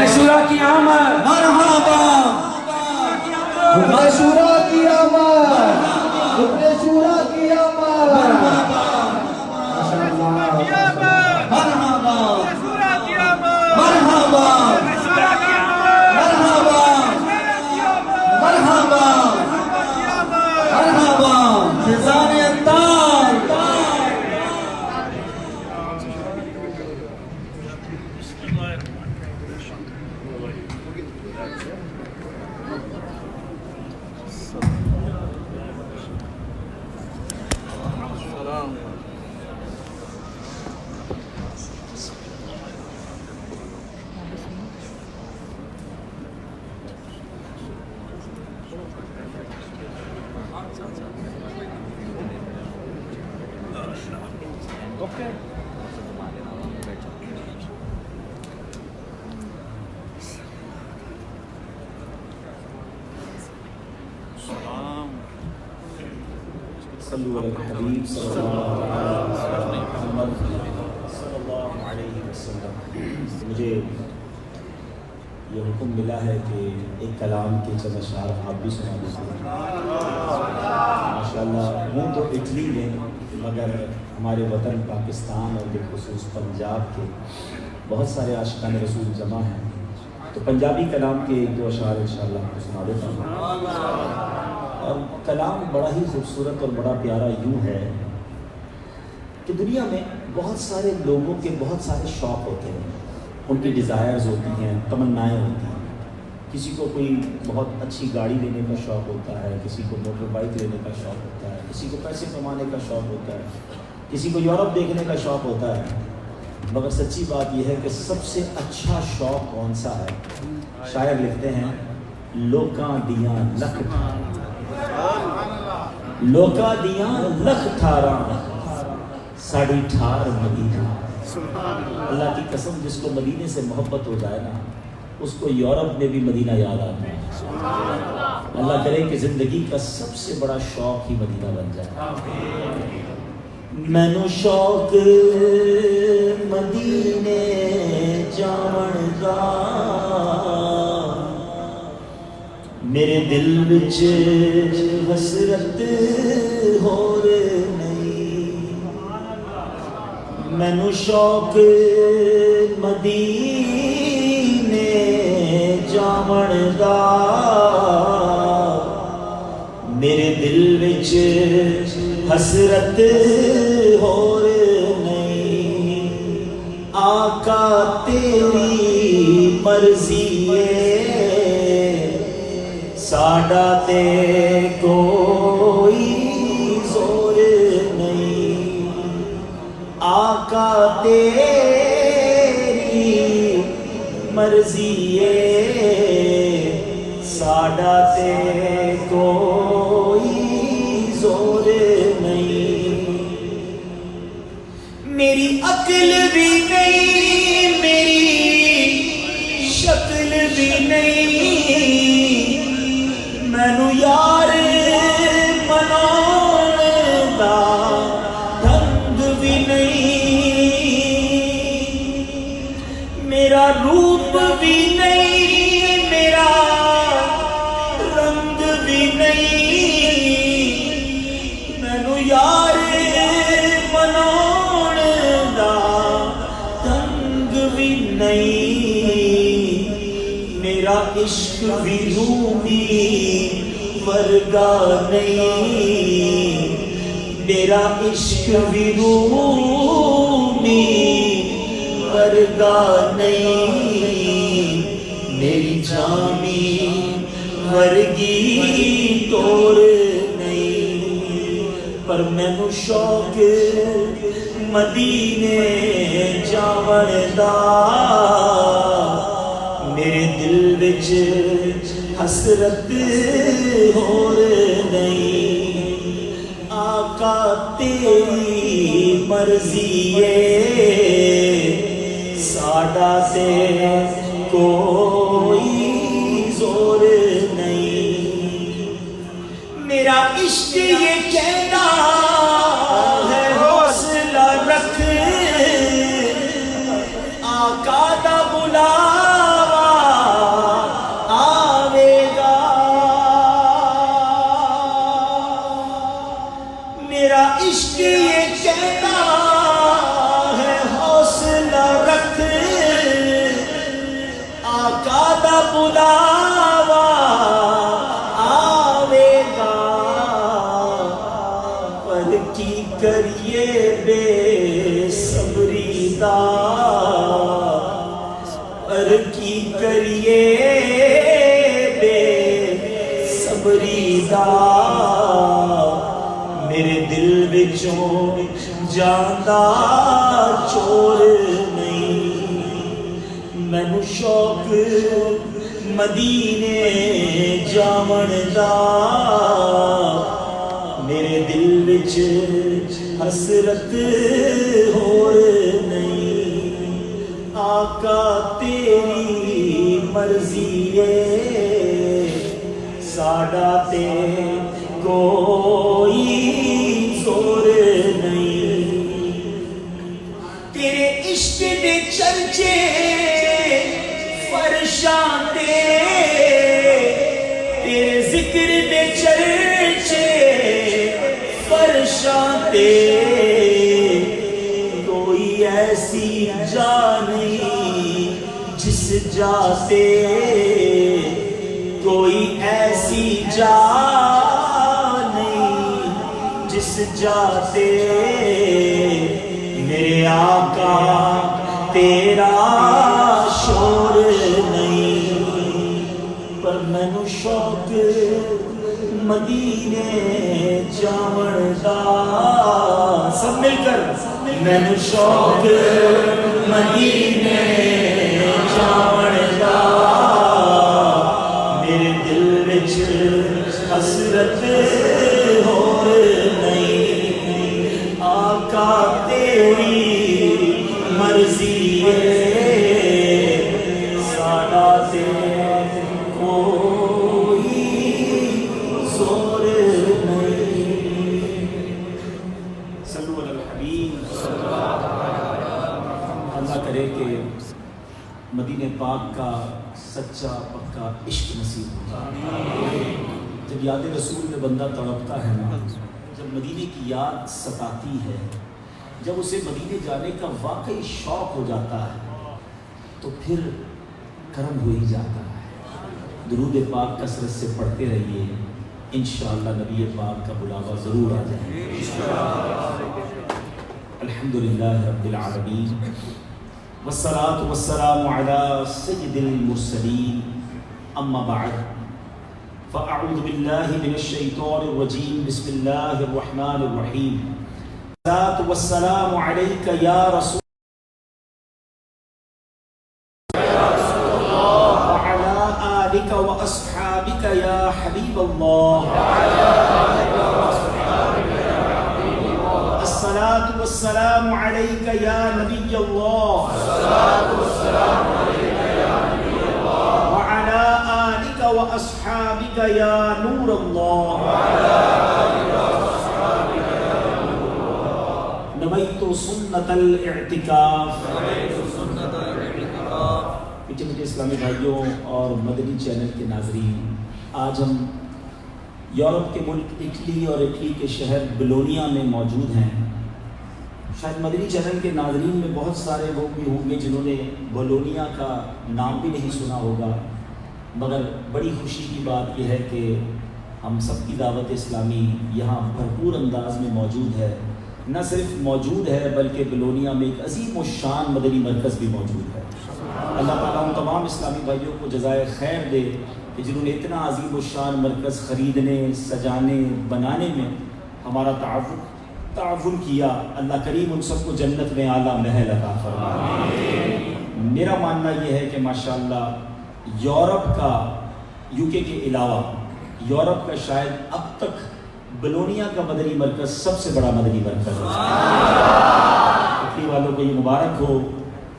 شورا کی آمد مرحبا حکم شورا کی آمد حکم شورا کی آمد مرحبا مرحبا مرحبا مرحبا مرحبا فضان اطار صلو علی الحبیب صلی اللہ علیہ وسلم. مجھے یہ حکم ملا ہے کہ ایک کلام کے چند اشعار آپ بھی سنا دیتے ہیں. ماشاءاللہ ہوں تو اٹلی میں مگر ہمارے وطن پاکستان اور بالخصوص پنجاب کے بہت سارے عاشقان رسول جمع ہیں، تو پنجابی کلام کے ایک دو اشعار انشاءاللہ آپ کو سنا دیتا ہوں. اور کلام بڑا ہی خوبصورت اور بڑا پیارا یوں ہے کہ دنیا میں بہت سارے لوگوں کے بہت سارے شوق ہوتے ہیں، ان کی ڈیزائرز ہوتی ہیں، تمنائیں ہوتی ہیں. کسی کو کوئی بہت اچھی گاڑی لینے کا شوق ہوتا ہے، کسی کو موٹر بائک لینے کا شوق ہوتا ہے، کسی کو پیسے کمانے کا شوق ہوتا ہے، کسی کو یورپ دیکھنے کا شوق ہوتا ہے. مگر سچی بات یہ ہے کہ سب سے اچھا شوق کون سا ہے؟ شاعر لکھتے ہیں لوکاں دیاں لکھ لوکاں دیاں لکھ ٹھاراں ساڑی ٹھار مدینہ. اللہ کی قسم جس کو مدینے سے محبت ہو جائے نا اس کو یورپ میں بھی مدینہ یاد آتا ہے. اللہ کرے کہ زندگی کا سب سے بڑا شوق ہی مدینہ بن جائے. مینوں شوق مدینے جاون دا میرے دل وچ حسرت ہور نہیں. مینوں شوق مدینے جاون دا میرے دل وچ حسرت ہور نہیں. آقا تیری مرضی ہے ساڈا تے کوئی زور نہیں. آقا تیری مرضی ہے ساڈا تے کوئی زور نہیں. میری عقل بھی نہیں میری شکل بھی نہیں مینوں یار مناؤن دا ڈھنگ بھی نہیں. میرا روپ بھی نہیں میرا رنگ بھی نہیں مینوں یار مناؤن دا ڈھنگ بھی نہیں. میرا عشق بھی رومی ورگا نہیں میرا عشق بھی رومی ورگا نہیں. میری جامی ورگی طور نہیں. پر مینوں شوق مدینے جاون دا میرے دل وچ حسرت ہور نہیں. آقا تیری مرضی ہے ساڈا تے کوئی زور نہیں. میرا عشق یہ کہنا ہے حوصلہ رکھ آقا دا بلاوا آقا دا بلاوا آوے گا پر کی کریے بے صبری دا پر کی کریے بے صبری دا میرے دل وچوں جاندا چور نہیں مینوں شوق مدینے جاون دا میرے دل وچ حسرت ہور نہیں آقا تیری مرضی ہے ساڈا تے کوئی زور نہیں تیرے عشق دے چرچے فرشاں تے تیرے ذکر دے چرچے فرشاں تے کوئی ایسی جا نہیں جس جا سے کوئی ایسی جا نہیں جس جا سے میرے آقا تیرا شور نہیں پر مینوں شوق مدینے جاون دا سب مل کر مینوں شوق مدینے جاون دا میرے دل وچ حسرت ہور نہیں آقا تیری مرضی ہے ساڈا تے کوئی زور نہیں صلو علی الحبیب اللہ کرے کہ مدینہ پاک کا سچا پکا عشق نصیب ہوتا ہے جب یاد رسول میں بندہ تڑپتا ہے نا جب مدینے کی یاد ستاتی ہے جب اسے مدینے جانے کا واقعی شوق ہو جاتا ہے تو پھر کرم ہو ہی جاتا ہے درود پاک کثرت سے پڑھتے رہیے انشاءاللہ نبی پاک کا بلاوا ضرور آ جائے الحمدللہ رب العالمین والصلاة والسلام على سید المرسلین اما بعد فاعوذ باللہ من الشیطان الرجیم بسم اللہ الرحمن الرحیم الصلاة والسلام علیک یا رسول وعلى آلک واصحابک یا حبیب اللہ الصلاة والسلام علیک یا نبی اللہ وعلى آلک واصحابک یا نور اللہ نویت سنت الاعتکاف پیچھے میٹھے اسلامی بھائیوں اور مدنی چینل کے ناظرین آج ہم یورپ کے ملک اٹلی اور اٹلی کے شہر بلونیا میں موجود ہیں شاید مدنی چینل کے ناظرین میں بہت سارے لوگ بھی ہوں گے جنہوں نے بولونیا کا نام بھی نہیں سنا ہوگا مگر بڑی خوشی کی بات یہ ہے کہ ہم سب کی دعوت اسلامی یہاں بھرپور انداز میں موجود ہے نہ صرف موجود ہے بلکہ بلونیا میں ایک عظیم الشان مدنی مرکز بھی موجود ہے اللہ تعالیٰ ان تمام اسلامی بھائیوں کو جزائے خیر دے کہ جنہوں نے اتنا عظیم الشان مرکز خریدنے سجانے بنانے میں ہمارا تعاون کیا اللہ کریم ان سب کو جنت میں اعلیٰ محل عطا فرمائے میرا ماننا یہ ہے کہ ماشاءاللہ یورپ کا یو کے علاوہ یورپ کا شاید اب تک بلونیا کا مدنی مرکز سب سے بڑا مدنی مرکز ہے اٹلی والوں کو یہ مبارک ہو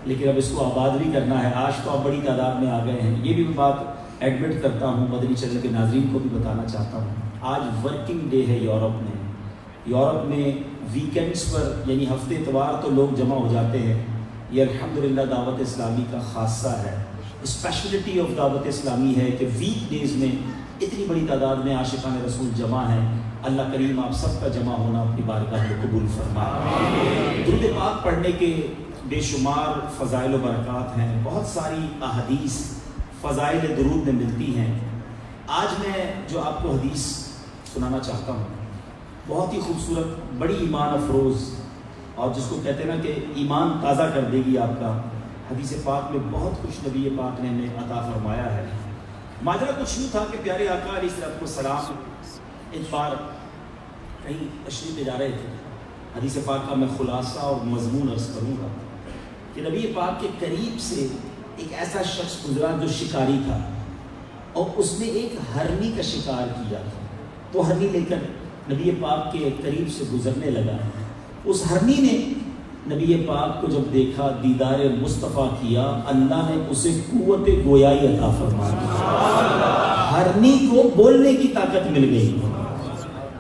لیکن اب اس کو آباد بھی کرنا ہے آج تو آپ بڑی تعداد میں آ گئے ہیں یہ بھی بات ایڈمٹ کرتا ہوں مدنی چینل کے ناظرین کو بھی بتانا چاہتا ہوں آج ورکنگ ڈے ہے یورپ میں ویکینڈز پر یعنی ہفتے اتوار تو لوگ جمع ہو جاتے ہیں یہ الحمدللہ دعوت اسلامی کا خاصہ ہے اسپیشلٹی آف دعوت اسلامی ہے کہ ویک ڈیز میں اتنی بڑی تعداد میں عاشقان رسول جمع ہیں اللہ کریم آپ سب کا جمع ہونا اپنی بارگاہ میں قبول فرمائے درود پاک پڑھنے کے بے شمار فضائل و برکات ہیں بہت ساری احادیث فضائل درود میں ملتی ہیں. آج میں جو آپ کو حدیث سنانا چاہتا ہوں بہت ہی خوبصورت, بڑی ایمان افروز, اور جس کو کہتے ہیں نا کہ ایمان تازہ کر دے گی آپ کا. حدیث پاک میں بہت کچھ نبی پاک نے ہمیں عطا فرمایا ہے. ماجرا کچھ یوں تھا کہ پیارے آقا علیہ السلام ایک بار کہیں تشریف لے جا رہے تھے. حدیث پاک کا میں خلاصہ اور مضمون عرض کروں گا کہ نبی پاک کے قریب سے ایک ایسا شخص گزرا جو شکاری تھا, اور اس نے ایک ہرنی کا شکار کیا تھا. وہ ہرنی لے کر نبی پاک کے قریب سے گزرنے لگا. اس ہرنی نے نبی پاک کو جب دیکھا, دیدار مصطفیٰ کیا, اللہ نے اسے قوت گویائی عطا فرما دی. ہرنی کو بولنے کی طاقت مل گئی.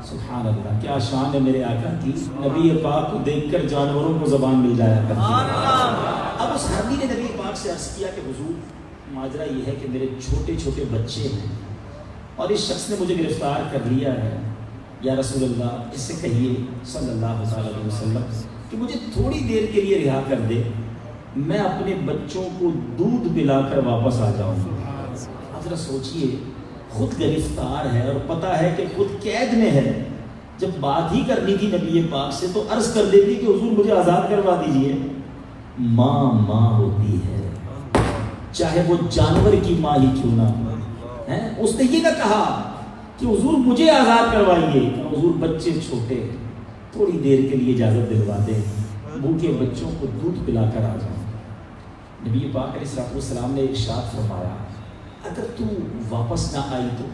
سبحان اللہ, کیا شان ہے میرے آقا کی. نبی پاک کو دیکھ کر جانوروں کو زبان مل جایا کرتی. اب اس ہرنی نے نبی پاک سے عرض کیا کہ حضور, ماجرا یہ ہے کہ میرے چھوٹے چھوٹے بچے ہیں اور اس شخص نے مجھے گرفتار کر لیا ہے. یا رسول اللہ, اس سے کہیے صلی اللہ علیہ وسلم کہ مجھے تھوڑی دیر کے لیے رہا کر دے, میں اپنے بچوں کو دودھ پلا کر واپس آ جاؤں. اب ذرا سوچئے, خود گرفتار ہے اور پتہ ہے کہ خود قید میں ہے. جب بات ہی کرنی تھی نبی پاک سے تو عرض کر دیتی کہ حضور مجھے آزاد کروا دیجئے. ماں ماں ہوتی ہے, چاہے وہ جانور کی ماں ہی کیوں نہ ہو. اس نے یہ نہ کہا کہ حضور مجھے آزاد کروائیے, حضور بچے چھوٹے, تھوڑی دیر کے لیے اجازت دلوا دیں, بھوکے بچوں کو دودھ پلا کر آ جاؤں. نبی پاک علیہ السلام نے ارشاد فرمایا, اگر تو واپس نہ آئی تو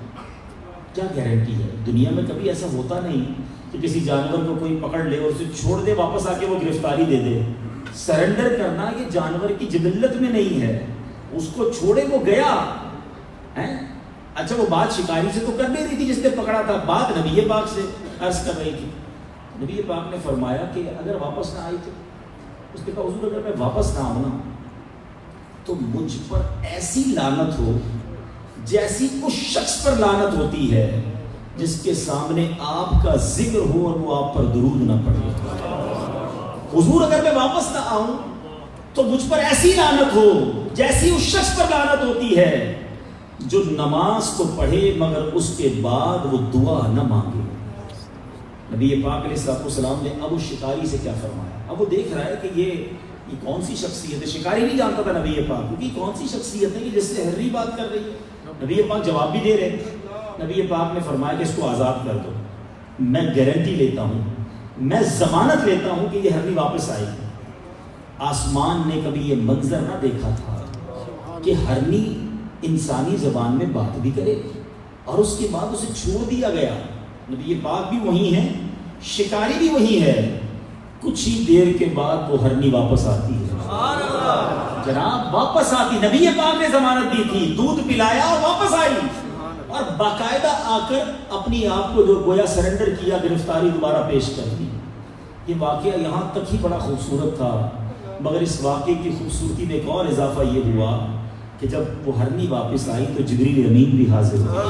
کیا گارنٹی ہے. دنیا میں کبھی ایسا ہوتا نہیں کہ کسی جانور کو کوئی پکڑ لے اور اسے چھوڑ دے, واپس آ کے وہ گرفتاری دے دے. سرنڈر کرنا یہ جانور کی جبلت میں نہیں ہے. اس کو چھوڑے, وہ گیا. اچھا, وہ بات شکاری سے تو کر نہیں رہی تھی جس نے پکڑا تھا, بات نبی پاک سے عرض کر رہی تھی. نبی پاک نے فرمایا کہ اگر واپس نہ آئی تو, اس نے کہا حضور اگر میں واپس نہ آؤں نا تو مجھ پر ایسی لعنت ہو جیسی اس شخص پر لعنت ہوتی ہے جس کے سامنے آپ کا ذکر ہو اور وہ آپ پر درود نہ پڑے. حضور اگر میں واپس نہ آؤں تو مجھ پر ایسی لعنت ہو جیسی اس شخص پر لعنت ہوتی ہے جو نماز کو پڑھے مگر اس کے بعد وہ دعا نہ مانگے. نبی پاک علیہ السلام نے اب اس شکاری سے کیا فرمایا. اب وہ دیکھ رہا ہے کہ یہ کون سی شخصیت ہے. شکاری نہیں جانتا تھا نبی پاک کیونکہ کون سی شخصیت ہے کہ جس سے ہرنی بات کر رہی ہے. نبی پاک جواب بھی دے رہے. نبی پاک نے فرمایا کہ اس کو آزاد کر دو, میں گارنٹی لیتا ہوں, میں ضمانت لیتا ہوں کہ یہ ہرنی واپس آئے گی. آسمان نے کبھی یہ منظر نہ دیکھا تھا کہ ہرنی انسانی زبان میں بات بھی کرے اور اس کے بعد اسے چھوڑ دیا گیا. نبی پاک بھی وہی ہیں, شکاری بھی وہی ہے. کچھ ہی دیر کے بعد وہ ہرنی واپس آتی ہے. جناب واپس آتی. نبی پاک نے ضمانت دی تھی, دودھ پلایا اور واپس آئی, اور باقاعدہ آ کر اپنی آپ کو جو گویا سرنڈر کیا, گرفتاری دوبارہ پیش کر دی. یہ واقعہ یہاں تک ہی بڑا خوبصورت تھا, مگر اس واقعے کی خوبصورتی میں ایک اور اضافہ یہ ہوا کہ جب وہ ہرنی واپس آئی تو جبریل امین بھی حاضر ہوئے.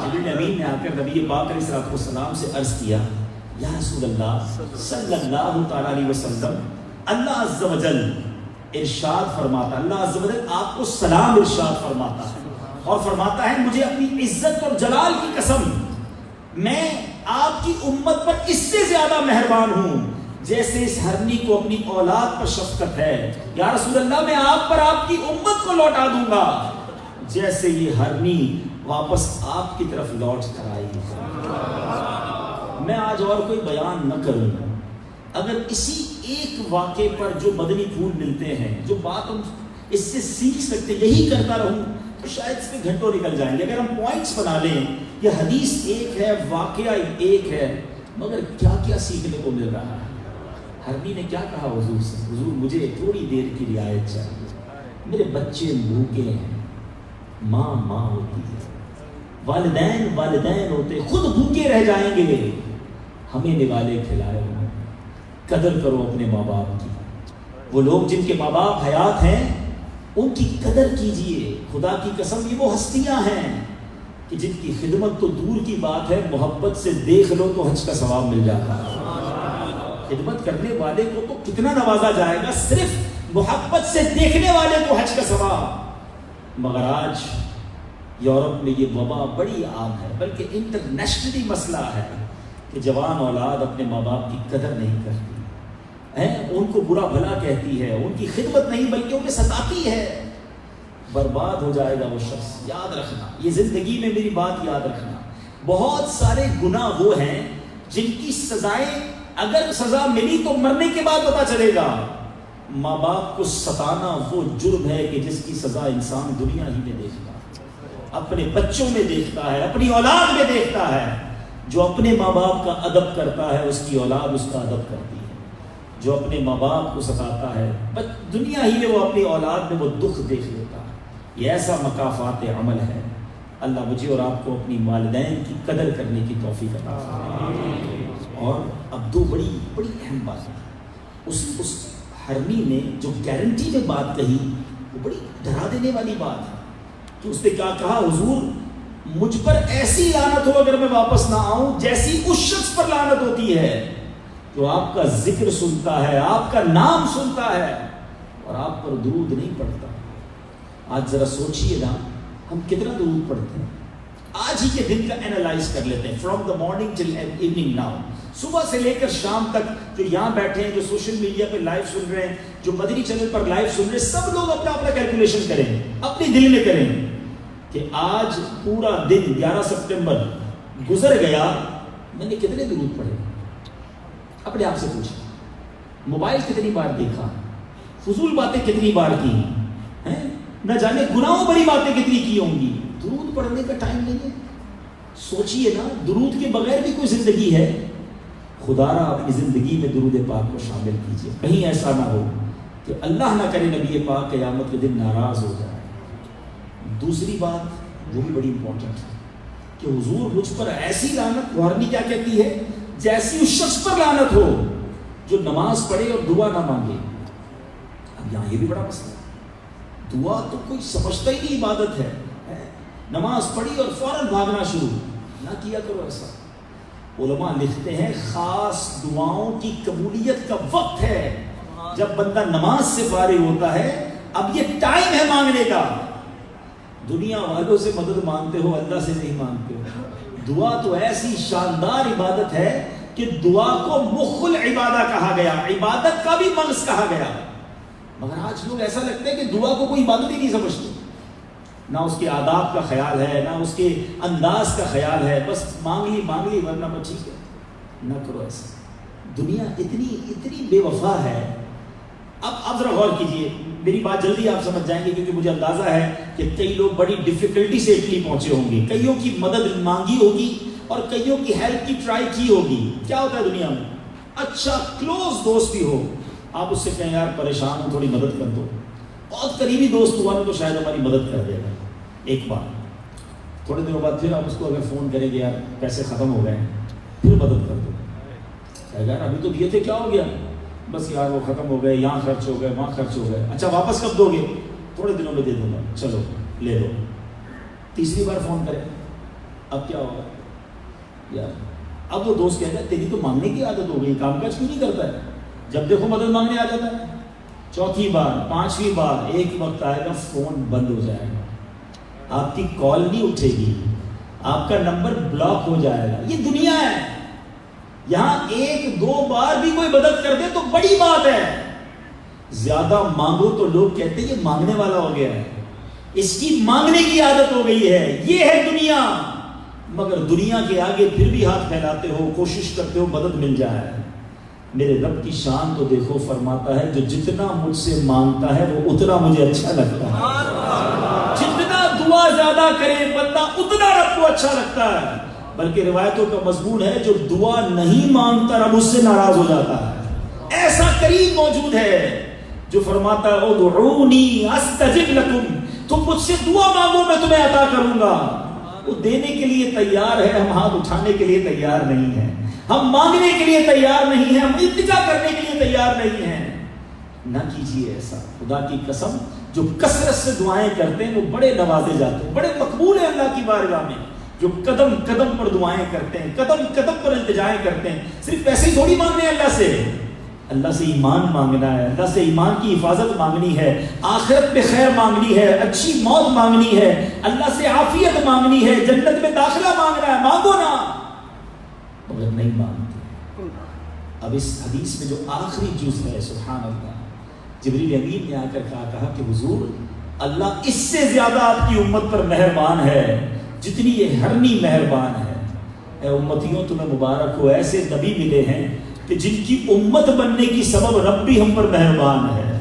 جبریل امین نے آ کر نبی پاک علیہ السلام سے عرض کیا, یا رسول اللہ صلی اللہ تعالی علیہ وسلم, اللہ عز و جل ارشاد فرماتا, اللہ عز و جل آپ کو سلام ارشاد فرماتا ہے اور فرماتا ہے مجھے اپنی عزت اور جلال کی قسم میں آپ کی امت پر اس سے زیادہ مہربان ہوں جیسے اس ہرنی کو اپنی اولاد پر شفقت ہے. یا رسول اللہ میں آپ پر آپ کی امت کو لوٹا دوں گا جیسے یہ ہرنی واپس آپ کی طرف لوٹ کر آئی. میں آج اور کوئی بیان نہ کروں, اگر اسی ایک واقعے پر جو مدنی پھول ملتے ہیں, جو بات ہم اس سے سیکھ سکتے, یہی کرتا رہوں تو شاید اس میں گھنٹوں نکل جائیں گے. اگر ہم پوائنٹس بنا لیں, یہ حدیث ایک ہے, واقعہ ایک ہے, مگر کیا کیا سیکھنے کو مل رہا ہے. ہرنی نے کیا کہا حضور سے, حضور مجھے تھوڑی دیر کی رعایت چاہیے, میرے بچے بھوکے ہیں. ماں ماں ہوتی ہے, والدین والدین ہوتے, خود بھوکے رہ جائیں گے, ہمیں نوالے کھلائے ہوں. قدر کرو اپنے ماں باپ کی. وہ لوگ جن کے ماں باپ حیات ہیں ان کی قدر کیجئے. خدا کی قسم یہ وہ ہستیاں ہیں کہ جن کی خدمت تو دور کی بات ہے, محبت سے دیکھ لو تو حج کا ثواب مل جاتا ہے. خدمت کرنے والے کو تو کتنا نوازا جائے گا, صرف محبت سے دیکھنے والے کو حج کا ثواب. مگر آج یورپ میں یہ وبا بڑی عام ہے، بلکہ انٹرنیشنلی مسئلہ ہے کہ جوان اولاد اپنے ماں باپ کی قدر نہیں کرتی ہے، ان کو برا بھلا کہتی ہے، ان کی خدمت نہیں بلکہ انہیں ستاتی ہے۔ برباد ہو جائے گا وہ شخص، یاد رکھنا، یہ زندگی میں میری بات یاد رکھنا۔ بہت سارے گناہ وہ ہیں جن کی سزائیں اگر سزا ملی تو مرنے کے بعد پتہ چلے گا۔ ماں باپ کو ستانا وہ جرم ہے کہ جس کی سزا انسان دنیا ہی میں دیکھتا ہے، اپنے بچوں میں دیکھتا ہے، اپنی اولاد میں دیکھتا ہے۔ جو اپنے ماں باپ کا ادب کرتا ہے اس کی اولاد اس کا ادب کرتی ہے، جو اپنے ماں باپ کو ستاتا ہے دنیا ہی میں وہ اپنی اولاد میں وہ دکھ دیکھ لیتا ہے۔ یہ ایسا مکافات عمل ہے۔ اللہ مجھے اور آپ کو اپنی والدین کی قدر کرنے کی توفیق عطا فرمائے۔ اور اب دو بڑی اہم بات ہے، اس ہرنی نے جو گارنٹی میں بات کہی وہ بڑی ڈرا دینے والی بات ہے کہ اس نے کیا کہا، حضور مجھ پر ایسی لعنت ہو اگر میں واپس نہ آؤں جیسی اس شخص پر لعنت ہوتی ہے جو آپ کا ذکر سنتا ہے، آپ کا نام سنتا ہے اور آپ پر درود نہیں پڑھتا۔ آج ذرا سوچئے نا، ہم کتنا درود پڑھتے ہیں؟ آج ہی کے دن کا اینالائز کر لیتے ہیں، from the morning till evening now, صبح سے لے کر شام تک جو یہاں بیٹھے ہیں، جو سوشل میڈیا پہ لائیو سن رہے ہیں، جو مدنی چینل پر لائیو سن رہے ہیں، سب لوگ اپنا اپنا کیلکولیشن کریں، اپنے دل میں کریں کہ آج پورا دن 11 سپٹمبر گزر گیا، میں نے کتنے درود پڑھے؟ اپنے آپ سے پوچھیں۔ موبائل کتنی بار دیکھا؟ فضول باتیں کتنی بار کی ہیں؟ نہ جانے گناہوں بڑی باتیں کتنی کی ہوں گی۔ درود پڑھنے کا ٹائم نہیں ہے؟ سوچئے نا، درود کے بغیر بھی کوئی زندگی ہے؟ خدا را اپنی زندگی میں درود پاک کو شامل کیجئے، کہیں ایسا نہ ہو کہ اللہ نہ کرے نبی پاک قیامت کے دن ناراض ہو جائے۔ دوسری بات وہ بھی بڑی امپورٹنٹ ہے کہ حضور مجھ پر ایسی لعنت، وارنی کیا کہتی ہے، جیسی اس شخص پر لعنت ہو جو نماز پڑھے اور دعا نہ مانگے۔ اب یہاں یہ بھی بڑا مسئلہ ہے، دعا تو کوئی سمجھتا ہی نہیں عبادت ہے، نماز پڑھی اور فوراً بھاگنا شروع نہ کیا کرو ایسا۔ علماء لکھتے ہیں خاص دعاؤں کی قبولیت کا وقت ہے جب بندہ نماز سے فارغ ہوتا ہے، اب یہ ٹائم ہے مانگنے کا۔ دنیا والوں سے مدد مانگتے ہو، اللہ سے نہیں مانگتے ہو۔ دعا تو ایسی شاندار عبادت ہے کہ دعا کو مخ العبادہ کہا گیا، عبادت کا بھی مغز کہا گیا۔ مگر آج لوگ ایسا لگتا ہے کہ دعا کو کوئی عبادت ہی نہیں سمجھتے، نہ اس کے آداب کا خیال ہے، نہ اس کے انداز کا خیال ہے، بس مانگ لی ورنہ بس ٹھیک ہے۔ نہ کرو ایسا، دنیا اتنی بے وفا ہے۔ اب ذرا غور کیجئے، میری بات جلدی آپ سمجھ جائیں گے کیونکہ مجھے اندازہ ہے کہ کئی لوگ بڑی ڈیفیکلٹی سے اٹلی پہنچے ہوں گے، کئیوں کی مدد مانگی ہوگی اور کئیوں کی ہیلپ کی ٹرائی کی ہوگی۔ کیا ہوتا ہے دنیا میں، اچھا کلوز دوست بھی ہو، آپ اس سے کہیں یار پریشان ہوں تھوڑی مدد کر دو، بہت قریبی دوست ہوا تو شاید ہماری مدد کر دے گا ایک بار، تھوڑے دنوں بعد پھر آپ اس کو اگر فون کریں گے یار پیسے ختم ہو گئے پھر مدد کر دو، یار ابھی تو دیے تھے کیا ہو گیا، بس یار وہ ختم ہو گئے، یہاں خرچ ہو گئے، وہاں خرچ ہو گئے، اچھا واپس کب دو گے؟ تھوڑے دنوں میں دے دوں گا، چلو لے لو۔ تیسری بار فون کریں، اب کیا ہوگا یار، اب وہ دوست کہتا ہے تیری تو مانگنے کی عادت ہو گئی، کام کاج کیوں نہیں کرتا ہے، جب دیکھو مدد مانگنے آ جاتا ہے۔ چوتھی بار، پانچویں بار، ایک وقت آئے گا فون بند ہو جائے گا، آپ کی کال نہیں اٹھے گی، آپ کا نمبر بلاک ہو جائے گا۔ یہ دنیا ہے، یہاں ایک دو بار بھی کوئی مدد کر دے تو بڑی بات ہے، زیادہ مانگو تو لوگ کہتے ہیں یہ مانگنے والا ہو گیا ہے، اس کی مانگنے کی عادت ہو گئی ہے، یہ ہے دنیا۔ مگر دنیا کے آگے پھر بھی ہاتھ پھیلاتے ہو، کوشش کرتے ہو مدد مل جائے۔ میرے رب کی شان تو دیکھو، فرماتا ہے جو جتنا مجھ سے مانگتا ہے وہ اتنا مجھے اچھا لگتا ہے، جتنا دعا زیادہ کرے بندہ اتنا رب کو اچھا لگتا ہے۔ بلکہ روایتوں کا مضمون ہے جو دعا نہیں مانگتا رب اس سے ناراض ہو جاتا ہے۔ ایسا کریم موجود ہے جو فرماتا ہے ادعونی استجب لکم، تم مجھ سے دعا مانگو میں تمہیں عطا کروں گا۔ وہ دینے کے لیے تیار ہے، ہم ہاتھ اٹھانے کے لیے تیار نہیں ہیں، ہم مانگنے کے لیے تیار نہیں ہیں، ہم التجا کرنے کے لیے تیار نہیں ہیں۔ نہ کیجیے ایسا، خدا کی قسم جو کثرت سے دعائیں کرتے ہیں وہ بڑے نوازے جاتے ہیں، بڑے مقبول ہیں اللہ کی بارگاہ میں۔ جو قدم قدم پر دعائیں کرتے ہیں، قدم قدم پر التجائیں کرتے ہیں، صرف پیسے ہی تھوڑی مانگنے ہیں اللہ سے، اللہ سے ایمان مانگنا ہے، اللہ سے ایمان کی حفاظت مانگنی ہے، آخرت میں خیر مانگنی ہے، اچھی موت مانگنی ہے، اللہ سے عافیت مانگنی ہے، جنت میں داخلہ مانگنا ہے، مانگو نا، مگر نہیں مانگتے۔ اب اس حدیث میں جو آخری جز ہے، سبحان اللہ، جبریل امین نے آ کر کہا کہ حضور اللہ اس سے زیادہ آپ کی امت پر مہربان ہے جتنی یہ ہرنی مہربان ہے۔ اے امتیوں تمہیں مبارک ہو، ایسے نبی ملے ہیں کہ جن کی امت بننے کی سبب رب بھی ہم پر مہربان ہے،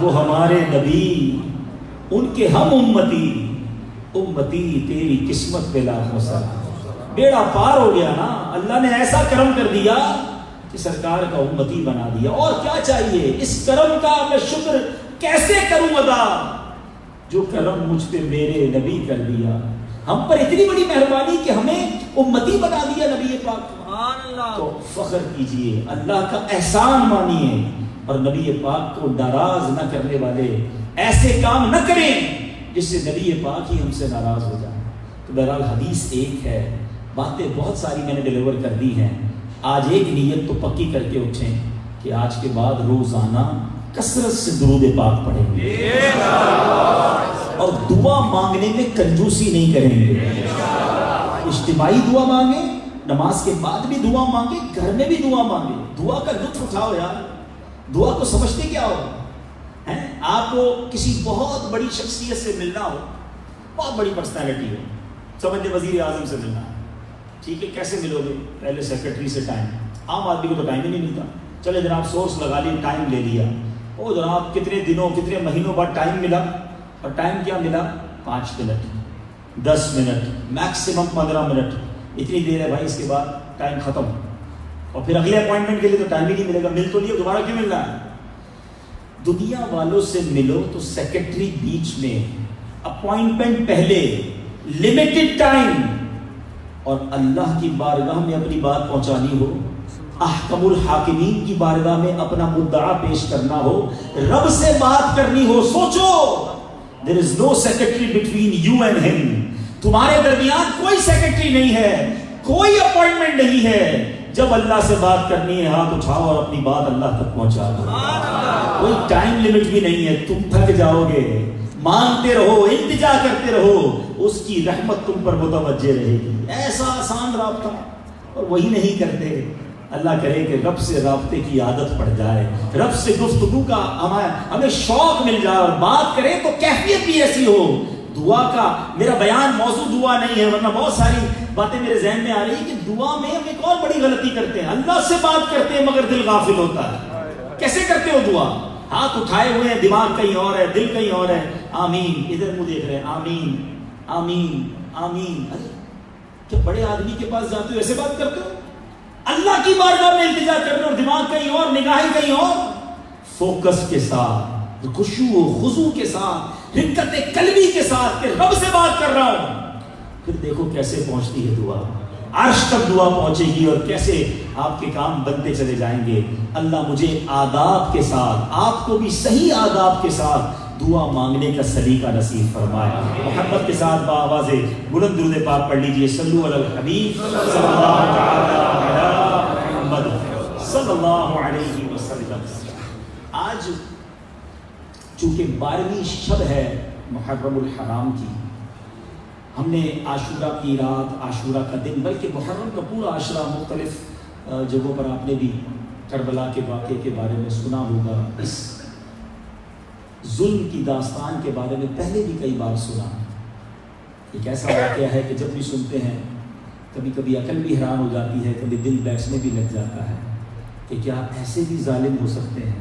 وہ ہمارے نبی، ان کے ہم امتی تیری قسمت پہ لاکھوں سلام۔ بیڑا پار ہو گیا نا، اللہ نے ایسا کرم کر دیا کہ سرکار کا امتی بنا دیا، اور کیا چاہیے؟ اس کرم کا میں شکر کیسے کروں ادا جو کرم مجھ پہ میرے نبی کر دیا۔ ہم پر اتنی بڑی مہربانی کہ ہمیں امتی بنا دیا نبی پاک کو، تو فخر کیجئے، اللہ کا احسان مانیے، اور نبی پاک کو ناراض نہ کرنے والے ایسے کام نہ کریں جس سے نبی پاک ہی ہم سے ناراض ہو جائے۔ تو بہرحال حدیث ایک ہے، باتیں بہت ساری میں نے ڈیلیور کر دی ہیں۔ آج ایک نیت تو پکی کر کے اٹھیں کہ آج کے بعد روزانہ کثرت سے درود پاک پڑھیں گے اور دعا مانگنے میں کنجوسی نہیں کریں گے۔ اجتماعی دعا مانگیں، نماز کے بعد بھی دعا مانگیں، گھر میں بھی دعا مانگیں، دعا کا لطف اٹھاؤ یار۔ دعا کو سمجھتے کیا ہو؟ آپ کو کسی بہت بڑی شخصیت سے ملنا ہو، بہت بڑی پرسنالٹی ہو، سمجھ لیں وزیر اعظم سے ملنا ہے، ٹھیک ہے، کیسے ملو گے؟ پہلے سیکرٹری سے ٹائم، عام آدمی کو تو ٹائم ہی نہیں ملتا، چلے جناب سورس لگا لی، ٹائم لے لیا، او جناب کتنے دنوں کتنے مہینوں بعد ٹائم ملا، اور ٹائم کیا ملا؟ 5 منٹ 10 منٹ میکسیمم 15 منٹ، اتنی دیر ہے بھائی، اس کے بعد ٹائم ختم، اور پھر اگلے اپوائنٹمنٹ کے لیے تو ٹائم ہی نہیں ملے گا، مل تو لیا، دوبارہ کیوں ملنا ہے؟ دنیا والوں سے ملو تو سیکرٹری بیچ میں، اپوائنٹمنٹ پہلے، لمیٹڈ ٹائم، اور اللہ کی بارگاہ میں اپنی بات پہنچانی ہو، احکم الحاکمین کی بارگاہ میں اپنا مدعا پیش کرنا ہو، رب سے بات کرنی ہو، سوچو there is no secretary between you and him، تمہارے درمیان کوئی سیکرٹری نہیں ہے، کوئی اپوائنٹمنٹ نہیں ہے۔ جب اللہ سے بات کرنی ہے ہاتھ اٹھاؤ اور اپنی بات اللہ تک پہنچا دو، کوئی ٹائم لمٹ بھی نہیں ہے، تم تھک جاؤ گے، مانگتے رہو، التجا کرتے رہو، اس کی رحمت تم پر متوجہ رہے گی۔ ایسا آسان رابطہ، اور وہی نہیں کرتے۔ اللہ کرے کہ رب سے رابطے کی عادت پڑ جائے، رب سے گفتگو کا ہمیں شوق مل جائے، اور بات کریں تو کیفیت بھی ایسی ہو۔ دعا کا میرا بیان موضوع دعا نہیں ہے، ورنہ بہت ساری باتیں میرے ذہن میں آ رہی ہے کہ دعا میں ہم ایک اور بڑی غلطی کرتے ہیں، اللہ سے بات کرتے ہیں مگر دل غافل ہوتا ہے۔ کیسے کرتے ہو دعا؟ ہاتھ اٹھائے ہوئے ہیں، دماغ کہیں اور ہے، دل کہیں اور ہے، آمین، ادھر منہ دیکھ رہے ہیں، آمین آمین آمین۔ ارے کیا بڑے آدمی کے پاس جاتے ہو ایسے بات کرتے ہو؟ اللہ کی بارگاہ میں التجا کر رہے ہو، دماغ کہیں اور، نگاہیں کہیں اور، فوکس کے ساتھ، خشوع و خضوع کے ساتھ، رقت قلبی کے ساتھ کہ رب سے بات کر رہا ہوں، پھر دیکھو کیسے پہنچتی ہے دعا، عرش تک دعا پہنچے گی، اور کیسے آپ کے کام بنتے چلے جائیں گے۔ اللہ مجھے آداب کے ساتھ، آپ کو بھی صحیح آداب کے ساتھ دعا مانگنے کا سلیقہ نصیب فرمائے۔ محبت کے ساتھ بآواز بلند درود پاک پڑھ لیجئے، صلو علی الحبیب صلی اللہ تعالی علی محمد صلی اللہ علیہ وسلم۔ آج چونکہ 12ویں شب ہے محرم الحرام کی، ہم نے عاشورہ کی رات، عاشورہ کا دن، بلکہ محرم کا پورا عاشورہ مختلف جگہوں پر آپ نے بھی کربلا کے واقعے کے بارے میں سنا ہوگا، اس ظلم کی داستان کے بارے میں پہلے بھی کئی بار سنا۔ ایک ایسا واقعہ ہے کہ جب بھی سنتے ہیں کبھی کبھی عقل بھی حیران ہو جاتی ہے، کبھی دل بیٹھنے بھی لگ جاتا ہے کہ کیا ایسے بھی ظالم ہو سکتے ہیں،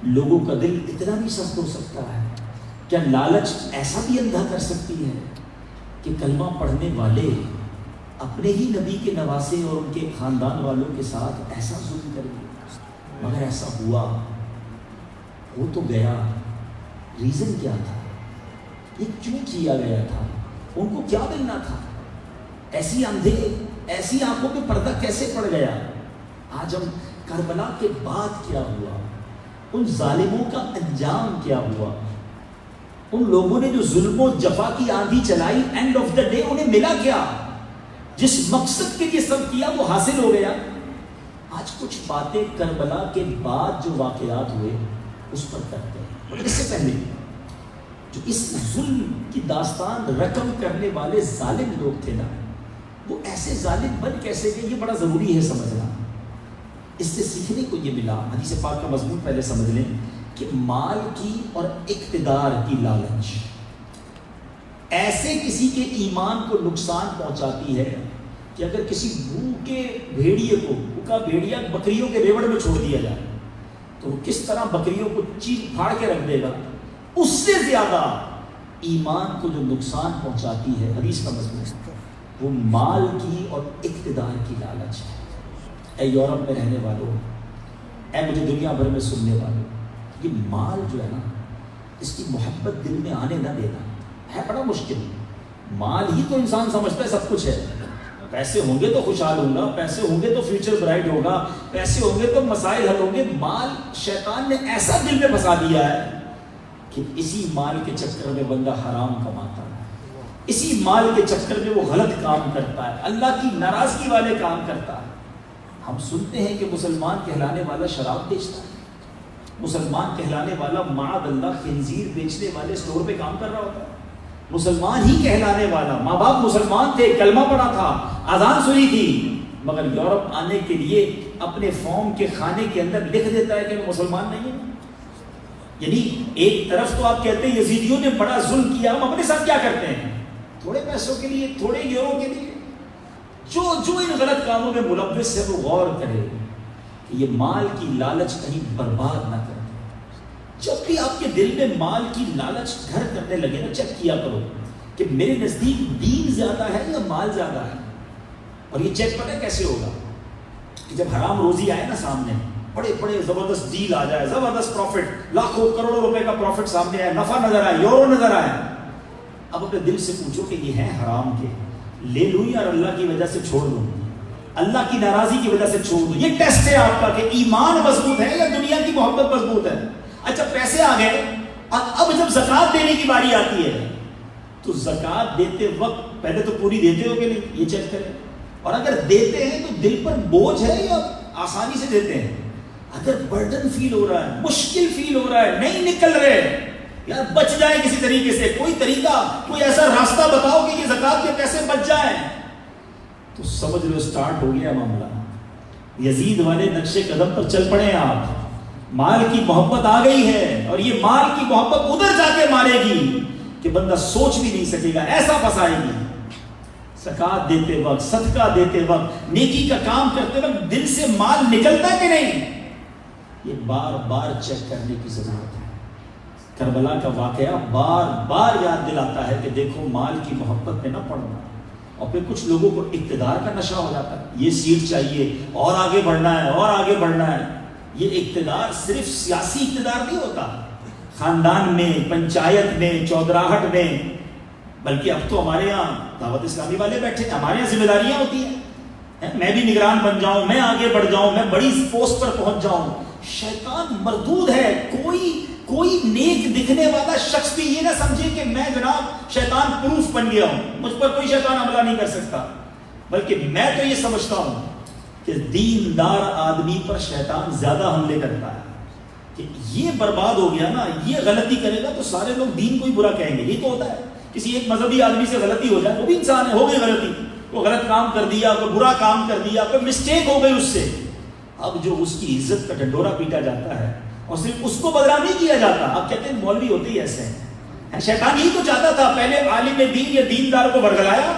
لوگوں کا دل اتنا بھی سخت ہو سکتا ہے، کیا لالچ ایسا بھی اندھا کر سکتی ہے کہ کلمہ پڑھنے والے اپنے ہی نبی کے نواسے اور ان کے خاندان والوں کے ساتھ ایسا ظلم کریں؟ مگر ایسا ہوا، ہو تو گیا۔ ریزن کیا تھا؟ یہ کیوں کیا گیا تھا؟ ان کو کیا ملنا تھا؟ ایسی ایسی آنکھوں پہ پردہ کیسے پڑ گیا؟ آج ہم کربلا کے بعد کیا ہوا، ان ظالموں کا انجام کیا ہوا، ان لوگوں نے جو ظلم و جفا کی آندھی چلائی، اینڈ آف دا ڈے انہیں ملا کیا؟ جس مقصد کے لیے سب کیا وہ حاصل ہو گیا؟ آج کچھ باتیں کربلا کے بعد جو واقعات ہوئے اس پر کرتے ہیں، اور اس سے پہلے جو اس ظلم کی داستان رقم کرنے والے ظالم لوگ تھے نا، وہ ایسے ظالم بن کیسے گئے، یہ بڑا ضروری ہے سمجھنا۔ اس سے سیکھنے کو یہ ملا، حدیث پاک کا مضمون پہلے سمجھ لیں کہ مال کی اور اقتدار کی لالچ ایسے کسی کے ایمان کو نقصان پہنچاتی ہے کہ اگر کسی بھوکے بھیڑیے کو، بھوکا بھیڑیا بکریوں کے ریوڑ میں چھوڑ دیا جائے تو وہ کس طرح بکریوں کو چیر پھاڑ کے رکھ دے گا، اس سے زیادہ ایمان کو جو نقصان پہنچاتی ہے حدیث کا مضمون وہ مال کی اور اقتدار کی لالچ ہے۔ اے یورپ میں رہنے والوں، اے مجھے دنیا بھر میں سننے والوں، یہ مال جو ہے نا، اس کی محبت دل میں آنے نہ دینا ہے بڑا مشکل۔ مال ہی تو انسان سمجھتا ہے سب کچھ ہے، پیسے ہوں گے تو خوشحال ہوں گا، پیسے ہوں گے تو فیوچر برائٹ ہوگا، پیسے ہوں گے تو مسائل حل ہوں گے۔ مال شیطان نے ایسا دل میں پھنسا دیا ہے کہ اسی مال کے چکر میں بندہ حرام کماتا ہے، اسی مال کے چکر میں وہ غلط کام کرتا ہے، اللہ کی ناراضگی والے کام کرتا ہے۔ ہم سنتے ہیں کہ مسلمان کہلانے والا شراب بیچتا ہے، مسلمان کہلانے والا معاذ اللہ خنزیر بیچنے والے اسٹور پہ کام کر رہا ہوتا ہے، مسلمان ہی کہلانے والا، ماں باپ مسلمان تھے، کلمہ پڑھا تھا، اذان سنی تھی، مگر یورپ آنے کے لیے اپنے فارم کے خانے کے اندر لکھ دیتا ہے کہ میں مسلمان نہیں ہوں۔ یعنی ایک طرف تو آپ کہتے ہیں یزیدیوں نے بڑا ظلم کیا، ہم اپنے ساتھ کیا کرتے ہیں، تھوڑے پیسوں کے لیے، تھوڑے یورو کے لیے جو ان غلط کاموں میں ملوث ہے وہ غور کرے کہ یہ مال کی لالچ کہیں برباد نہ کر دے۔ جب بھی آپ کے دل میں مال کی لالچ گھر کرنے لگے نا، چیک کیا کرو کہ میرے نزدیک دین زیادہ ہے یا مال زیادہ ہے۔ اور یہ چیک پتہ کیسے ہوگا کہ جب حرام روزی آئے نا سامنے، بڑے بڑے زبردست ڈیل آ جائے، زبردست پروفٹ، لاکھوں کروڑوں روپے کا پروفٹ سامنے آئے، نفع نظر آئے، یورو نظر آئے، اب اپنے دل سے پوچھو کہ یہ ہیں حرام کے، لے لوں یا اللہ کی وجہ سے چھوڑ دوں، اللہ کی ناراضی کی وجہ سے چھوڑ دوں۔ یہ ٹیسٹ ہے آپ کا کہ ایمان مضبوط ہے یا دنیا کی محبت مضبوط ہے۔ اچھا پیسے آ گئے، اب جب زکوٰۃ دینے کی باری آتی ہے تو زکوٰۃ دیتے وقت پہلے تو پوری دیتے ہو کہ نہیں، یہ چیک کریں، اور اگر دیتے ہیں تو دل پر بوجھ ہے یا آسانی سے دیتے ہیں۔ اگر برڈن فیل ہو رہا ہے، مشکل فیل ہو رہا ہے، نہیں نکل رہے، یار بچ جائے کسی طریقے سے، کوئی طریقہ، کوئی ایسا راستہ بتاؤ کہ یہ زکوٰۃ کے پیسے بچ جائیں، تو سمجھ لو سٹارٹ ہو گیا معاملہ۔ یزید والے نقشے قدم پر چل پڑے آپ، مال کی محبت آ گئی ہے، اور یہ مال کی محبت ادھر جا کے مارے گی کہ بندہ سوچ بھی نہیں سکے گا، ایسا پھنسائے گی۔ زکوٰۃ دیتے وقت، صدقہ دیتے وقت، نیکی کا کام کرتے وقت دل سے مال نکلتا ہے کہ نہیں، یہ بار بار چیک کرنے کی ضرورت ہے۔ کربلا کا واقعہ بار بار یاد دلاتا ہے کہ دیکھو مال کی محبت میں نہ پڑنا، اور پھر کچھ لوگوں کو اقتدار کا نشہ ہو جاتا ہے، یہ سیٹ چاہیے اور آگے بڑھنا ہے اور آگے بڑھنا ہے۔ یہ اقتدار صرف سیاسی اقتدار نہیں ہوتا، خاندان میں، پنچایت میں، چودراہٹ میں، بلکہ اب تو ہمارے یہاں دعوت اسلامی والے بیٹھے ہیں، ہمارے یہاں ذمہ داریاں ہوتی ہیں، میں بھی نگران بن جاؤں، میں آگے بڑھ جاؤں، میں بڑی پوسٹ پر پہنچ جاؤں۔ شیطان مردود ہے، کوئی نیک دکھنے والا شخص بھی یہ نہ سمجھے کہ میں جناب شیطان پروف بن گیا ہوں، مجھ پر کوئی شیطان حملہ نہیں کر سکتا، بلکہ میں تو یہ سمجھتا ہوں کہ دیندار آدمی پر شیطان زیادہ حملے کرتا ہے، کہ یہ برباد ہو گیا نا، یہ غلطی کرے گا تو سارے لوگ دین کو ہی برا کہیں گے۔ یہ تو ہوتا ہے، کسی ایک مذہبی آدمی سے غلطی ہو جائے، وہ بھی انسان ہے، ہو گئی غلطی، وہ غلط کام کر دیا، کوئی برا کام کر دیا، کوئی مسٹیک ہو گئی اس سے، اب جو اس کی عزت کا ڈنڈورا پیٹا جاتا ہے اور صرف اس کو بدنام نہیں کیا جاتا۔ اب کہتے ہیں مولوی ہوتے ہی ایسے ہیں، شیطان یہی تو چاہتا تھا، پہلے عالم دین یا دیندار کو برگلایا،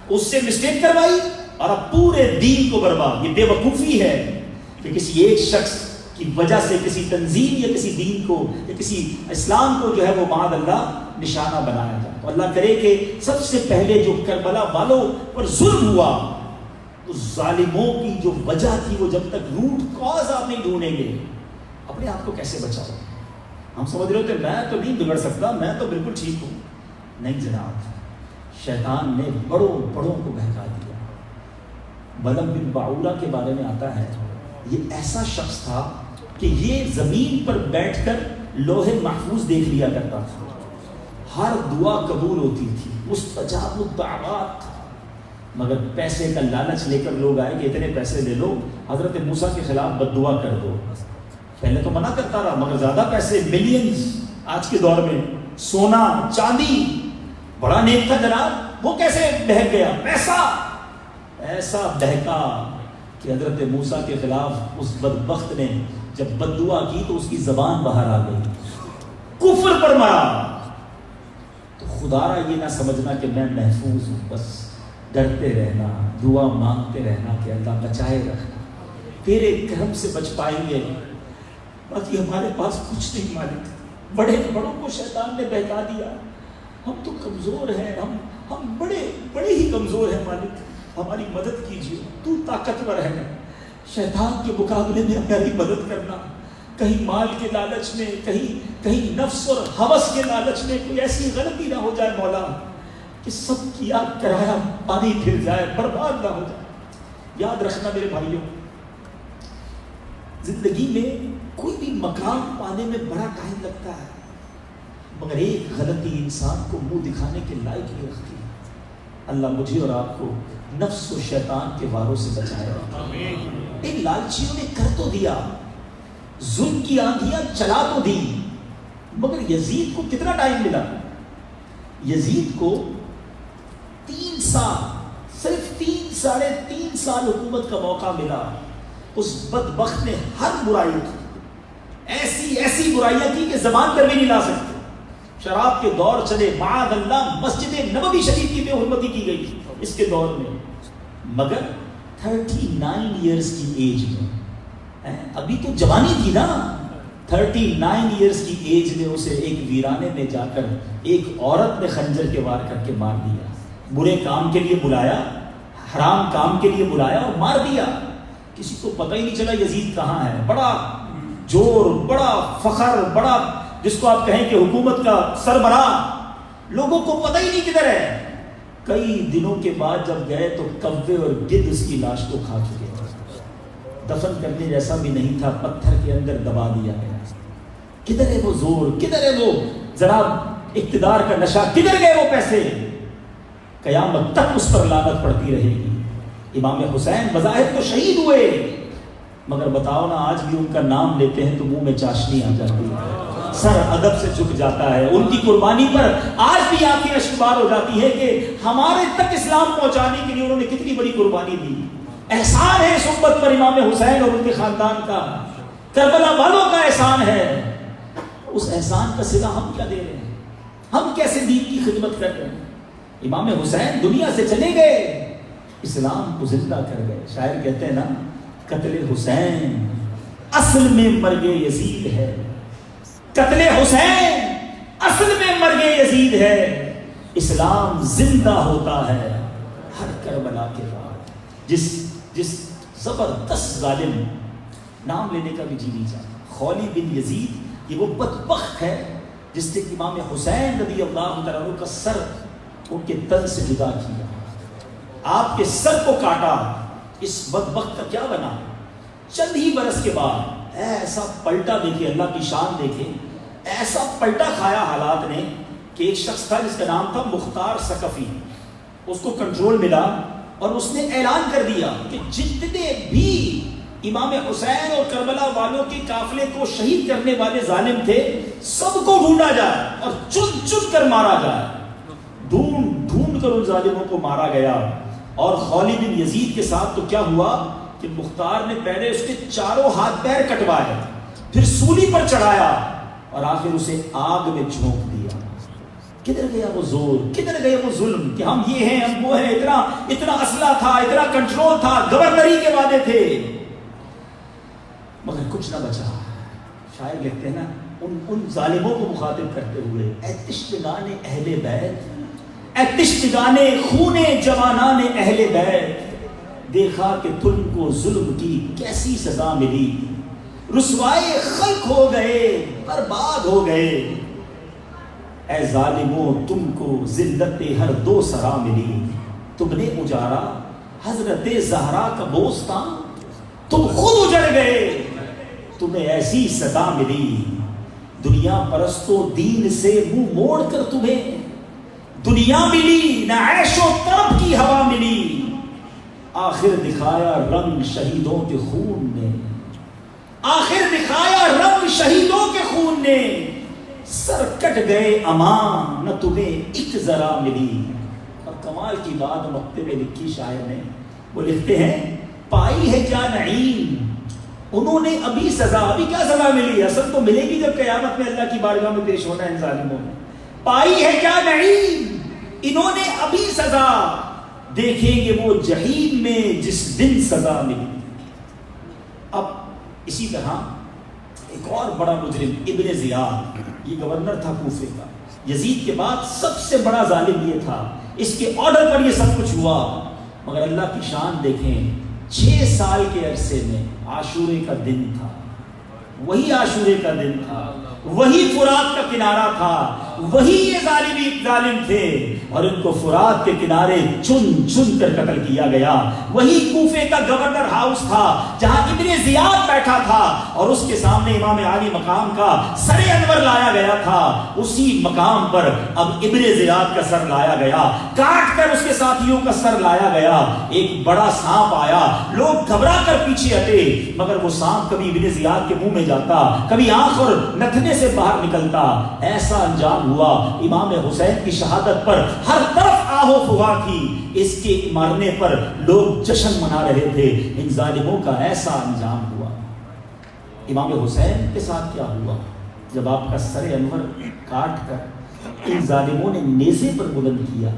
اس سے مسٹیک کروائی، اور اب پورے دین کو برباد۔ یہ بے وقوفی ہے کہ کسی ایک شخص کی وجہ سے کسی تنظیم یا کسی دین کو یا کسی اسلام کو جو ہے وہ معاذ اللہ نشانہ بنایا جائے۔ تو اللہ کرے کہ سب سے پہلے جو کربلا والوں پر ظلم ہوا، اس ظالموں کی جو وجہ تھی، وہ جب تک روٹ کاز آپ نہیں ڈھونڈیں گے، اپنے آپ کو کیسے بچاؤ؟ ہم سمجھ رہے ہوتے میں تو نہیں بگڑ سکتا، میں تو بالکل ٹھیک ہوں، نہیں جناب، شیطان نے بڑوں کو بہکا دیا۔ بلم بن باعورہ کے بارے میں آتا ہے، یہ ایسا شخص تھا کہ یہ زمین پر بیٹھ کر لوح محفوظ دیکھ لیا کرتا تھا، ہر دعا قبول ہوتی تھی، مستجاب الدعوات تھا، مگر پیسے کا لالچ لے کر لوگ آئے کہ اتنے پیسے لے لو، حضرت موسیٰ کے خلاف بد دعا کر دو. پہلے تو منع کرتا رہا، مگر زیادہ پیسے، ملینز آج کے دور میں، سونا چاندی، بڑا نیک تھا جناب، وہ کیسے بہک گیا؟ پیسہ ایسا بہکا کہ حضرت موسیٰ کے خلاف اس بدبخت نے جب بد دعا کی تو اس کی زبان باہر آ گئی، کفر پر مرا. تو خدا را یہ نہ سمجھنا کہ میں محفوظ ہوں، بس ڈرتے رہنا، دعا مانگتے رہنا کہ اللہ بچائے رکھنا، تیرے کرم سے بچ پائیں گے. باقی ہمارے پاس کچھ نہیں مالک، بڑے بڑوں کو شیطان نے بہکا دیا. ہم تو کمزور ہیں، ہم بڑے ہی کمزور ہیں مالک، ہماری مدد کیجیے، تو طاقتور ہے. شیطان کے مقابلے میں ہماری مدد کرنا، کہیں مال کے لالچ میں، کہیں نفس اور ہوس کے لالچ میں کوئی ایسی غلطی نہ ہو جائے مولا کہ سب کیا کرایا پانی پھر جائے، برباد نہ ہو جائے. یاد رکھنا میرے بھائیوں، زندگی میں کوئی بھی مقام پانے میں بڑا ٹائم لگتا ہے، مگر ایک غلطی انسان کو منہ دکھانے کے لائق نہیں رکھتی. اللہ مجھے اور آپ کو نفس و شیطان کے واروں سے بچائے. ان لالچیوں نے کر تو دیا، ظلم کی آندھیاں چلا تو دی، مگر یزید کو کتنا ٹائم ملا؟ یزید کو 3 سال، صرف 3.5 سال حکومت کا موقع ملا. اس بدبخت نے ہر برائی کی، ایسی برائیاں کی کہ زبان پر بھی نہیں لا سکتے. شراب کے دور چلے، معاذ اللہ، مسجد نبوی شریف کی بے حرمتی کی گئی اس کے دور میں، مگر 39 ایئرز کی ایج میں، ابھی تو جوانی تھی نا، 39 ایئرز کی ایج میں اسے ایک ویرانے میں جا کر ایک عورت نے خنجر کے وار کر کے مار دیا. برے کام کے لیے بلایا، حرام کام کے لیے بلایا اور مار دیا. کسی کو پتہ ہی نہیں چلا یزید کہاں ہے. بڑا جور، بڑا فخر، بڑا جس کو آپ کہیں کہ حکومت کا سربراہ، لوگوں کو پتہ ہی نہیں کدھر ہے. کئی دنوں کے بعد جب گئے تو کوے اور گدھ اس کی لاش کو کھا چکے، دفن کرنے جیسا بھی نہیں تھا، پتھر کے اندر دبا دیا گیا. کدھر ہے وہ زور، کدھر ہے وہ جناب اقتدار کا نشہ، کدھر گئے وہ پیسے؟ قیامت تک اس پر لعنت پڑتی رہے گی. امام حسین بظاہر تو شہید ہوئے، مگر بتاؤ نا آج بھی ان کا نام لیتے ہیں تو منہ میں چاشنی آ جاتی ہے، سر ادب سے جھک جاتا ہے. ان کی قربانی پر آج بھی آنکھیں اشکبار ہو جاتی ہے کہ ہمارے تک اسلام پہنچانے کے لیے انہوں نے کتنی بڑی قربانی دی. احسان ہے اس امت پر امام حسین اور ان کے خاندان کا، کربلا والوں کا احسان ہے. اس احسان کا صلہ ہم کیا دے رہے ہیں؟ ہم کیسے دین کی خدمت کر رہے ہیں؟ امام حسین دنیا سے چلے گئے، اسلام کو زندہ کر گئے. شاعر کہتے ہیں نا، قتل حسین اصل میں مرگ یزید ہے، قتل حسین اصل میں مرگ یزید ہے، اسلام زندہ ہوتا ہے ہر کربلا کے بعد. جس زبردست ظالم، نام لینے کا بھی جی نہیں چاہتا، خولی بن یزید، یہ وہ بدبخت ہے جس نے امام حسین رضی اللہ تعالیٰ عنہ کا سر ان کے تن سے جدا کیا، آپ کے سر کو کاٹا. اس بدبخت کا کیا بنا؟ چند ہی برس کے بعد ایسا پلٹا دیکھے، اللہ کی شان دیکھے، ایسا پلٹا کھایا حالات نے کہ ایک شخص تھا جس کا نام تھا مختار ثقفی، اس کو کنٹرول ملا اور اس نے اعلان کر دیا کہ جتنے بھی امام حسین اور کربلا والوں کے قافلے کو شہید کرنے والے ظالم تھے سب کو ڈھونڈا جائے اور چن چن کر مارا جائے. ڈھونڈ ڈھونڈ کر ان ظالموں کو مارا گیا. اور خولی بن یزید کے ساتھ تو کیا ہوا کہ مختار نے پہلے اس کے چاروں ہاتھ پیر کٹوائے، پھر سولی پر چڑھایا اور آخر اسے آگ میں جھونک دیا. کدھر گیا وہ زور، کدھر گیا وہ ظلم کہ ہم یہ ہیں ہم وہ ہیں، اتنا اسلحہ تھا، اتنا کنٹرول تھا، گورنری کے وعدے تھے، مگر کچھ نہ بچا. شاعر لکھتے ہیں نا ان ظالموں کو مخاطب کرتے ہوئے، اے تشنگان اہل بیت، اے تشنگان خون جوانان اہل بیت، دیکھا کہ تم کو ظلم کی کیسی سزا ملی، رسوائے خلق ہو گئے، برباد ہو گئے. اے ظالموں تم کو ذلت ہر دو سرا ملی، تم نے اجارا حضرت زہرا کا بوستان، تم خود اجڑ گئے، تمہیں ایسی سزا ملی. دنیا پرستوں دین سے منہ موڑ کر تمہیں دنیا ملی نہ عیش و طرب کی ہوا ملی، آخر دکھایا رنگ شہیدوں کے خون نے، آخر دکھایا رنگ شہیدوں کے خون نے، سر کٹ گئے امان نہ تمہیں ایک ذرا ملی۔ اور کمال کی بات مکتے میں لکھی شاعر نے، وہ لکھتے ہیں پائی ہے کیا نعیم، انہوں نے ابھی سزا، ابھی کیا سزا ملی، اصل تو ملے گی جب قیامت میں اللہ کی بارگاہ میں پیش ہونا ہے ان ظالموں نے۔ پائی ہے کیا نعیم، انہوں نے ابھی سزا، دیکھیں گے وہ جہنم میں جس دن سزا ملی۔ اب اسی طرح ایک اور بڑا مجرم ابن زیاد، یہ گورنر تھا کوفے کا، یزید کے بعد سب سے بڑا ظالم یہ تھا، اس کے آرڈر پر یہ سب کچھ ہوا، مگر اللہ کی شان دیکھیں، 6 سال کے عرصے میں عاشورے کا دن تھا، وہی عاشورے کا دن تھا، وہی فرات کا کنارہ تھا، وہی یہ ظالم تھے، اور ان کو فرات کے کنارے چن چن کر قتل کیا گیا۔ وہی کوفے کا گورنر ہاؤس تھا جہاں ابن زیاد بیٹھا تھا، اور اس کے سامنے امام عالی مقام کا سر انور لایا گیا تھا، اسی مقام پر اب ابن زیاد کا سر لایا گیا، کاٹ کر اس کے ساتھیوں کا سر لایا گیا۔ ایک بڑا سانپ آیا، لوگ گھبرا کر پیچھے ہٹے، مگر وہ سانپ کبھی ابن زیاد کے منہ میں جاتا، کبھی آنکھ اور نتنے سے باہر نکلتا۔ ایسا انجام ہوا، امام حسین کی شہادت پر ہر طرف آہو فغاں تھی، اس کے مرنے پر لوگ جشن منا رہے تھے، ان ظالموں کا ایسا انجام ہوا۔ امام حسین کے ساتھ کیا ہوا؟ جب آپ کا سر انور کاٹ کر ان ظالموں نے نیزے پر بلند کیا،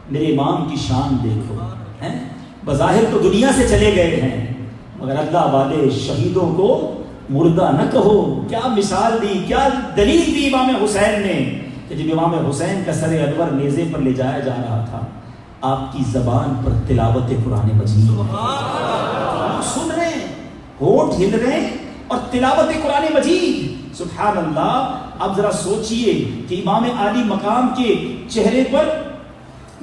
میرے امام کی شان دیکھو، بظاہر تو دنیا سے چلے گئے ہیں، مگر اللہ والے شہیدوں کو مردہ نہ کہو۔ کیا مثال دی، کیا دلیل دی امام حسین نے، کہ جب امام حسین کا سر انور نیزے پر لے جایا جا رہا تھا، آپ کی زبان پر تلاوت قرآن مجید، سن رہے ہیں، ہونٹ ہل رہے ہیں اور تلاوت قرآن مجید، سبحان اللہ۔ اب ذرا سوچئے کہ امام عالی مقام کے چہرے پر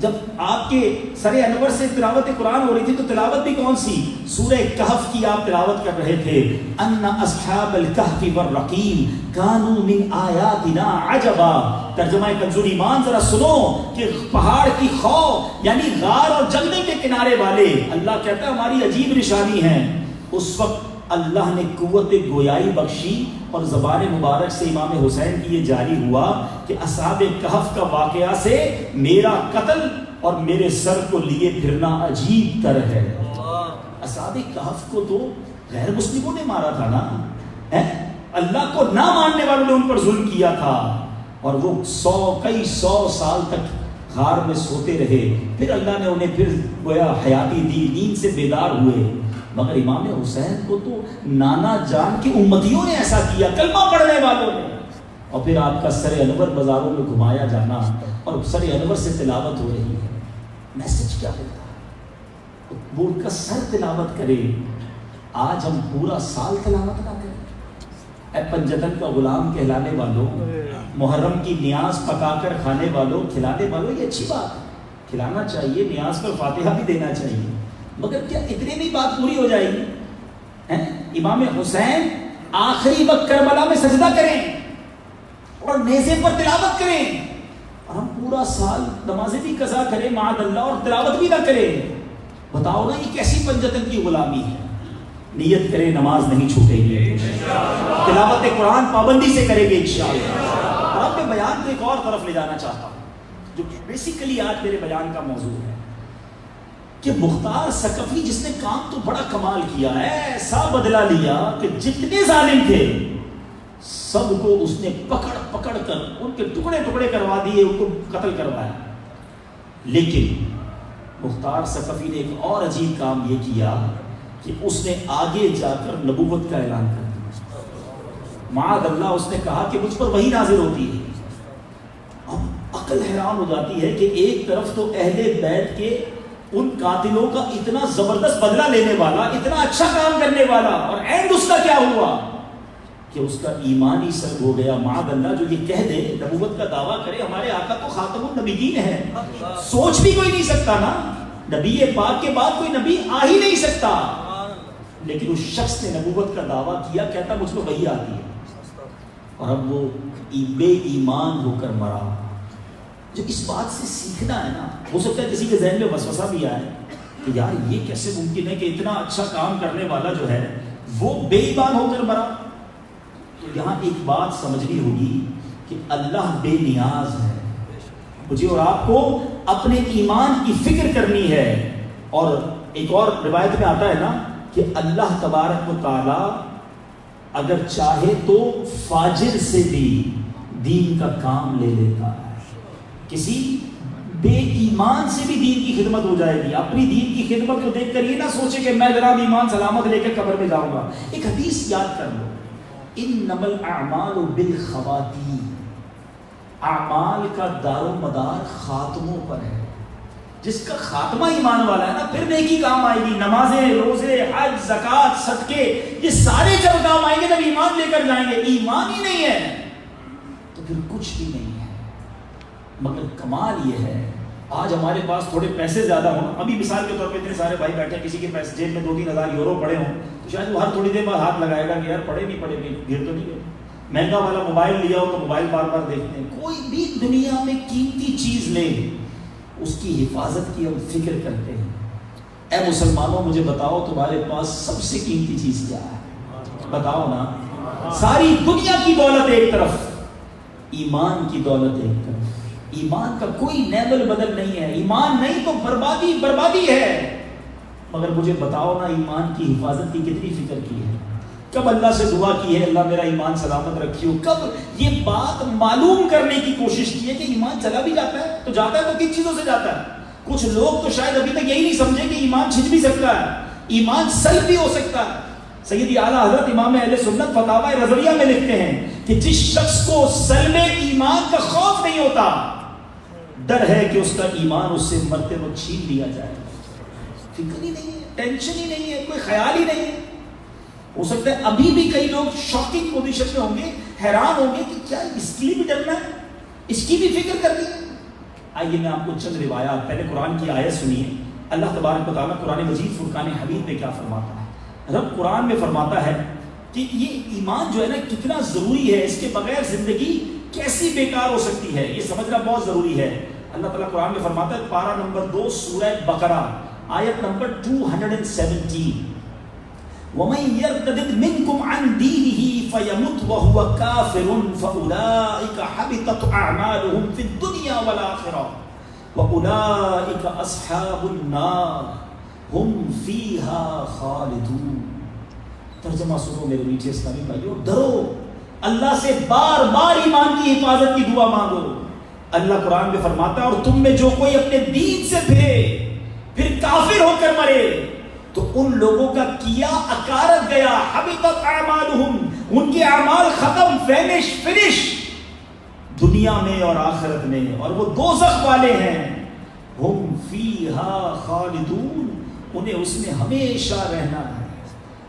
جب آپ کے سر انور سے تلاوت قرآن ہو رہی تھی تو تلاوت بھی کون سی؟ سورہ کہف کی آپ تلاوت کر رہے تھے، ان اصحاب الکہف والرقیم کانوا من آیاتنا عجبا۔ ترجمہ کنز ایمان ذرا سنو کہ پہاڑ کی خو یعنی غار اور جنگل کے کنارے والے، اللہ کہتا ہے ہماری عجیب نشانی ہے۔ اس وقت اللہ نے قوت گویائی بخشی اور زبان مبارک سے امام حسین کی یہ جاری ہوا کہ اصحاب کہف کا واقعہ سے میرا قتل اور میرے سر کو لیے پھرنا عجیب تر ہے۔ اصحاب کہف کو تو غیر مسلموں نے مارا تھا نا، اللہ کو نہ ماننے والوں نے ان پر ظلم کیا تھا، اور وہ کئی سو سال تک غار میں سوتے رہے، پھر اللہ نے انہیں پھر گویا حیاتی دی، نیند سے بیدار ہوئے۔ مگر امام حسین کو تو نانا جان کی امتیوں نے ایسا کیا، کلمہ پڑھنے والوں نے، اور پھر آپ کا سر انور بازاروں میں گھمایا جانا اور سر انور سے تلاوت ہو رہی ہے۔ میسج کیا ہوتا ہے؟ بول کا سر تلاوت کرے، آج ہم پورا سال تلاوت نہ کریں۔ اے پنجتن کا غلام کہلانے والوں، محرم کی نیاز پکا کر کھانے والوں، کھلانے والوں، یہ اچھی بات ہے، کھلانا چاہیے، نیاز پر فاتحہ بھی دینا چاہیے، مگر کیا اتنی بھی بات پوری ہو جائے گی؟ امام حسین آخری وقت کربلا میں سجدہ کریں اور نیزے پر تلاوت کریں، اور ہم پورا سال نمازیں بھی قضا کریں معاذ اللہ اور تلاوت بھی نہ کریں۔ بتاؤ نا یہ کیسی پنجتن کی غلامی ہے؟ نیت کریں نماز نہیں چھوٹے گی، تلاوت قرآن پابندی سے کریں گے انشاءاللہ۔ اور اب میں بیان کو ایک اور طرف لے جانا چاہتا ہوں جو بیسیکلی آج میرے بیان کا موضوع ہے، کہ مختار ثقفی جس نے کام تو بڑا کمال کیا ہے، ایسا بدلہ لیا کہ جتنے ظالم تھے سب کو اس نے پکڑ پکڑ کر ان کے ٹکڑے ٹکڑے کروا دیے، ان کو قتل کروایا۔ لیکن مختار ثقفی نے ایک اور عجیب کام یہ کیا کہ اس نے آگے جا کر نبوت کا اعلان کر دیا۔ معاذ اللہ، اس نے کہا کہ مجھ پر وحی نازل ہوتی ہے۔ اب عقل حیران ہو جاتی ہے کہ ایک طرف تو اہل بیت کے ان قاتلوں کا اتنا زبردست بدلہ لینے والا، اتنا اچھا کام کرنے والا، اور اینڈ اس کا کیا ہوا کہ اس کا ایمان ہی سلب ہو گیا۔ معاذ اللہ، جو یہ کہہ دے، نبوت کا دعویٰ کرے، ہمارے آقا تو خاتم النبیین ہے، سوچ بھی کوئی نہیں سکتا نا، نبی پاک کے بعد کوئی نبی آ ہی نہیں سکتا، لیکن اس شخص نے نبوت کا دعویٰ کیا، کہتا مجھ کو وحی آتی ہے، اور اب وہ بے ایمان ہو کر مرا۔ جو اس بات سے سیکھنا ہے نا، ہو سکتا ہے کسی کے ذہن میں وسوسہ بھی آئے کہ یار یہ کیسے ممکن ہے کہ اتنا اچھا کام کرنے والا جو ہے وہ بے ایمان ہو کر مرا. تو یہاں ایک بات سمجھنی ہوگی کہ اللہ بے نیاز ہے. مجھے اور آپ کو اپنے ایمان کی فکر کرنی ہے. اور ایک اور روایت میں آتا ہے نا کہ اللہ تبارک و تعالی اگر چاہے تو فاجر سے بھی دین کا کام لے لیتا ہے. کسی بے ایمان سے بھی دین کی خدمت ہو جائے گی. اپنی دین کی خدمت کو دیکھ کر یہ نہ سوچے کہ میں جناب ایمان سلامت لے کے قبر میں جاؤں گا. ایک حدیث یاد کر لو، انما الاعمال بالخواتیم. اعمال کا دار و مدار خاتموں پر ہے. جس کا خاتمہ ایمان والا ہے نا پھر نیکی کام آئے گی. نمازیں، روزے، حج، زکوٰۃ، صدقے، یہ سارے جب کام آئیں گے جب ایمان لے کر جائیں گے. ایمان ہی نہیں ہے تو پھر کچھ بھی نہیں ہے. مگر کمال یہ ہے آج ہمارے پاس تھوڑے پیسے زیادہ ہوں. ابھی مثال کے طور پہ اتنے سارے بھائی بیٹھے ہیں، کسی کے پیسے جیب میں 2-3 ہزار یورو پڑے ہوں تو شاید وہ ہر تھوڑی دیر بعد ہاتھ لگائے گا کہ یار پڑے نہیں پڑے گی، بھیڑ تو نہیں ہے. مہنگا والا موبائل لیا ہو تو موبائل بار بار دیکھتے ہیں. کوئی بھی دنیا میں قیمتی چیز لے اس کی حفاظت کی ہم فکر کرتے ہیں. اے مسلمانوں مجھے بتاؤ تمہارے پاس سب سے قیمتی چیز کیا ہے؟ بتاؤ نا. ساری دنیا کی دولت ایک طرف، ایمان کی دولت ایک طرف. ایمان کا کوئی نیبل بدل نہیں ہے. ایمان نہیں تو بربادی بربادی ہے. مگر مجھے بتاؤ نا ایمان کی حفاظت کی کتنی فکر کی ہے؟ کب اللہ سے دعا کی ہے اللہ میرا ایمان سلامت رکھیو؟ کب یہ بات معلوم کرنے کی کوشش کی ہے کہ ایمان چلا بھی جاتا ہے تو جاتا ہے تو کن چیزوں سے جاتا ہے؟ کچھ لوگ تو شاید ابھی تک یہی نہیں سمجھے کہ ایمان چھن بھی سکتا ہے، ایمان سلب بھی ہو سکتا ہے. سیدی اعلیٰ حضرت امام اہل سنت فتاوی رضویہ میں لکھتے ہیں کہ جس شخص کو سلب ایمان کا خوف نہیں ہوتا، ڈر ہے کہ اس کا ایمان اس سے مرتے وقت چھین لیا جائے. فکر ہی نہیں ہے، ٹینشن ہی نہیں ہے، کوئی خیال ہی نہیں ہے. ہو سکتا ہے ابھی بھی کئی لوگ شاکنگ پوزیشن میں ہوں گے، حیران ہوں گے کہ کیا اس کے لیے بھی ڈرنا ہے، اس کی بھی فکر کرنی ہے. آئیے میں آپ کو چند روایات، پہلے قرآن کی آیت سنیے. اللہ تبارک و تعالیٰ قرآن مجید فرقان حمید میں کیا فرماتا ہے؟ رب قرآن میں فرماتا ہے کہ یہ ایمان جو ہے نا کتنا ضروری ہے، اس کے بغیر زندگی کیسی بیکار ہو سکتی ہے، یہ سمجھنا بہت ضروری ہے. اللہ تعالیٰ قرآن میں فرماتا ہے، پارہ نمبر 2 سورہ بقرہ آیت نمبر 217، وَمَن يَرْتَدِدْ مِنْكُمْ عَنْ دِينِهِ فَيَمُتْ وَهُوَ كَافِرٌ فَأُولَٰئِكَ حَبِطَتْ أَعْمَالُهُمْ فِي الدُّنْيَا وَالْآخِرَةِ وَأُولَٰئِكَ أَصْحَابُ النَّارِ هُمْ فِيهَا خَالِدُونَ. ترجمہ سنو میرے میٹھے اسلامی بھائیو، ڈرو اللہ سے، بار بار ایمان کی حفاظت کی دعا مانگو. اللہ قرآن میں فرماتا ہے اور تم میں جو کوئی اپنے دین سے پھرے پھر کافر ہو کر مرے تو ان لوگوں کا کیا اکارت گیا، حبطت اعمالہم، ان کے اعمال ختم، فنش دنیا میں اور آخرت میں، اور وہ دوزخ والے ہیں. ہم فیہا خالدون، انہیں اس میں ہمیشہ رہنا ہے.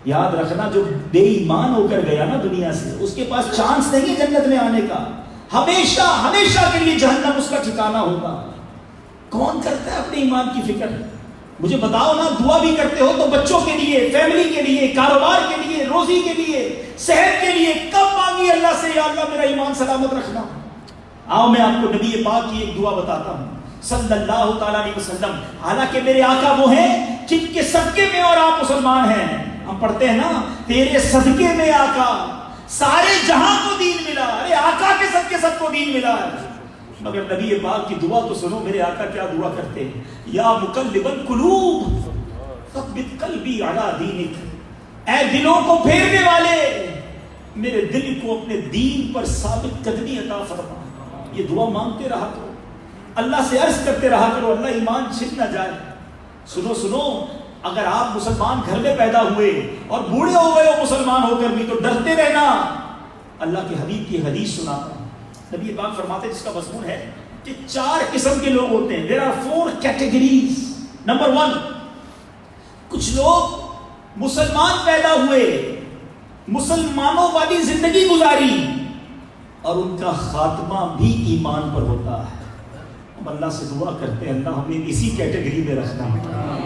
یاد رکھنا جو بے ایمان ہو کر گیا نا دنیا سے، اس کے پاس چانس نہیں ہے جنت میں آنے کا. ہمیشہ ہمیشہ کے لیے جہنم اس کا ٹھکانہ ہوگا. کون کرتا ہے اپنے ایمان کی فکر؟ مجھے بتاؤ نا. دعا بھی کرتے ہو تو بچوں کے لیے، فیملی کے لیے، کاروبار کے لیے، روزی کے لیے، صحت کے لیے. کب مانگی اللہ سے یا اللہ میرا ایمان سلامت رکھنا؟ آؤ میں آپ کو نبی پاک کی ایک دعا بتاتا ہوں صلی اللہ تعالیٰ علیہ وسلم. حالانکہ میرے آقا وہ ہیں جن کے صدقے میں اور آپ مسلمان ہیں. ہم پڑھتے ہیں نا، تیرے صدقے میں آقا سارے جہاں کو دین ملا. ارے آقا کے صدقے سب کو دین ملا ہے. مگر نبی پاک کی دعا تو سنو، میرے آقا کیا دعا کرتے ہیں؟ یا مقلب القلوب ثبت قلبی علی دینک. اے دلوں کو پھیرنے والے، میرے دل کو اپنے دین پر ثابت قدمی عطا فرما. یہ دعا مانگتے رہا کرو، اللہ سے عرض کرتے رہا کرو، اللہ ایمان چھن نہ جائے. سنو، اگر آپ مسلمان گھر میں پیدا ہوئے اور بوڑھے ہو گئے ہو مسلمان ہو کر بھی تو ڈرتے رہنا. اللہ کے حبیب کی حدیث سناتا ہوں. نبی پاک فرماتے ہیں، جس کا مضمون ہے کہ 4 قسم کے لوگ ہوتے ہیں. There are 4 categories. نمبر 1، کچھ لوگ مسلمان پیدا ہوئے، مسلمانوں والی زندگی گزاری اور ان کا خاتمہ بھی ایمان پر ہوتا ہے. ہم اللہ سے دعا کرتے ہیں اللہ ہمیں اسی کیٹیگری میں رکھنا.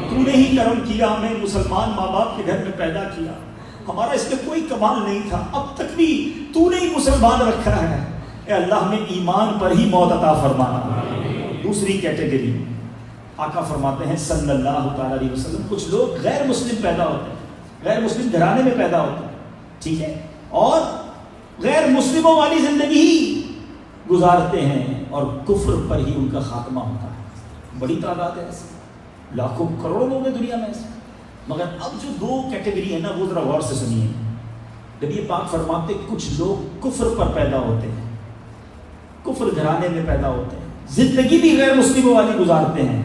تو نے ہی کرم کیا، ہمیں مسلمان ماں باپ کے گھر میں پیدا کیا، ہمارا اس میں کوئی کمال نہیں تھا، اب تک بھی تو نے ہی مسلمان رکھا ہے. اے اللہ ہمیں ایمان پر ہی موت عطا فرمانا. دوسری کیٹیگری آقا فرماتے ہیں صلی اللہ تعالیٰ علیہ وسلم، کچھ لوگ غیر مسلم پیدا ہوتے ہیں، غیر مسلم گھرانے میں پیدا ہوتے ہیں، ٹھیک ہے، اور غیر مسلموں والی زندگی ہی گزارتے ہیں اور کفر پر ہی ان کا خاتمہ ہوتا ہے. بڑی تعداد ہے ایسے، لاکھوں کروڑوں لوگ ہیں دنیا میں ایسے. مگر اب جو دو کیٹیگری ہے نا وہ ذرا غور سے سنیے. نبی پاک فرماتے کچھ لوگ کفر پر پیدا ہوتے ہیں، کفر گھرانے میں پیدا ہوتے ہیں، زندگی بھی غیر مسلموں والی گزارتے ہیں،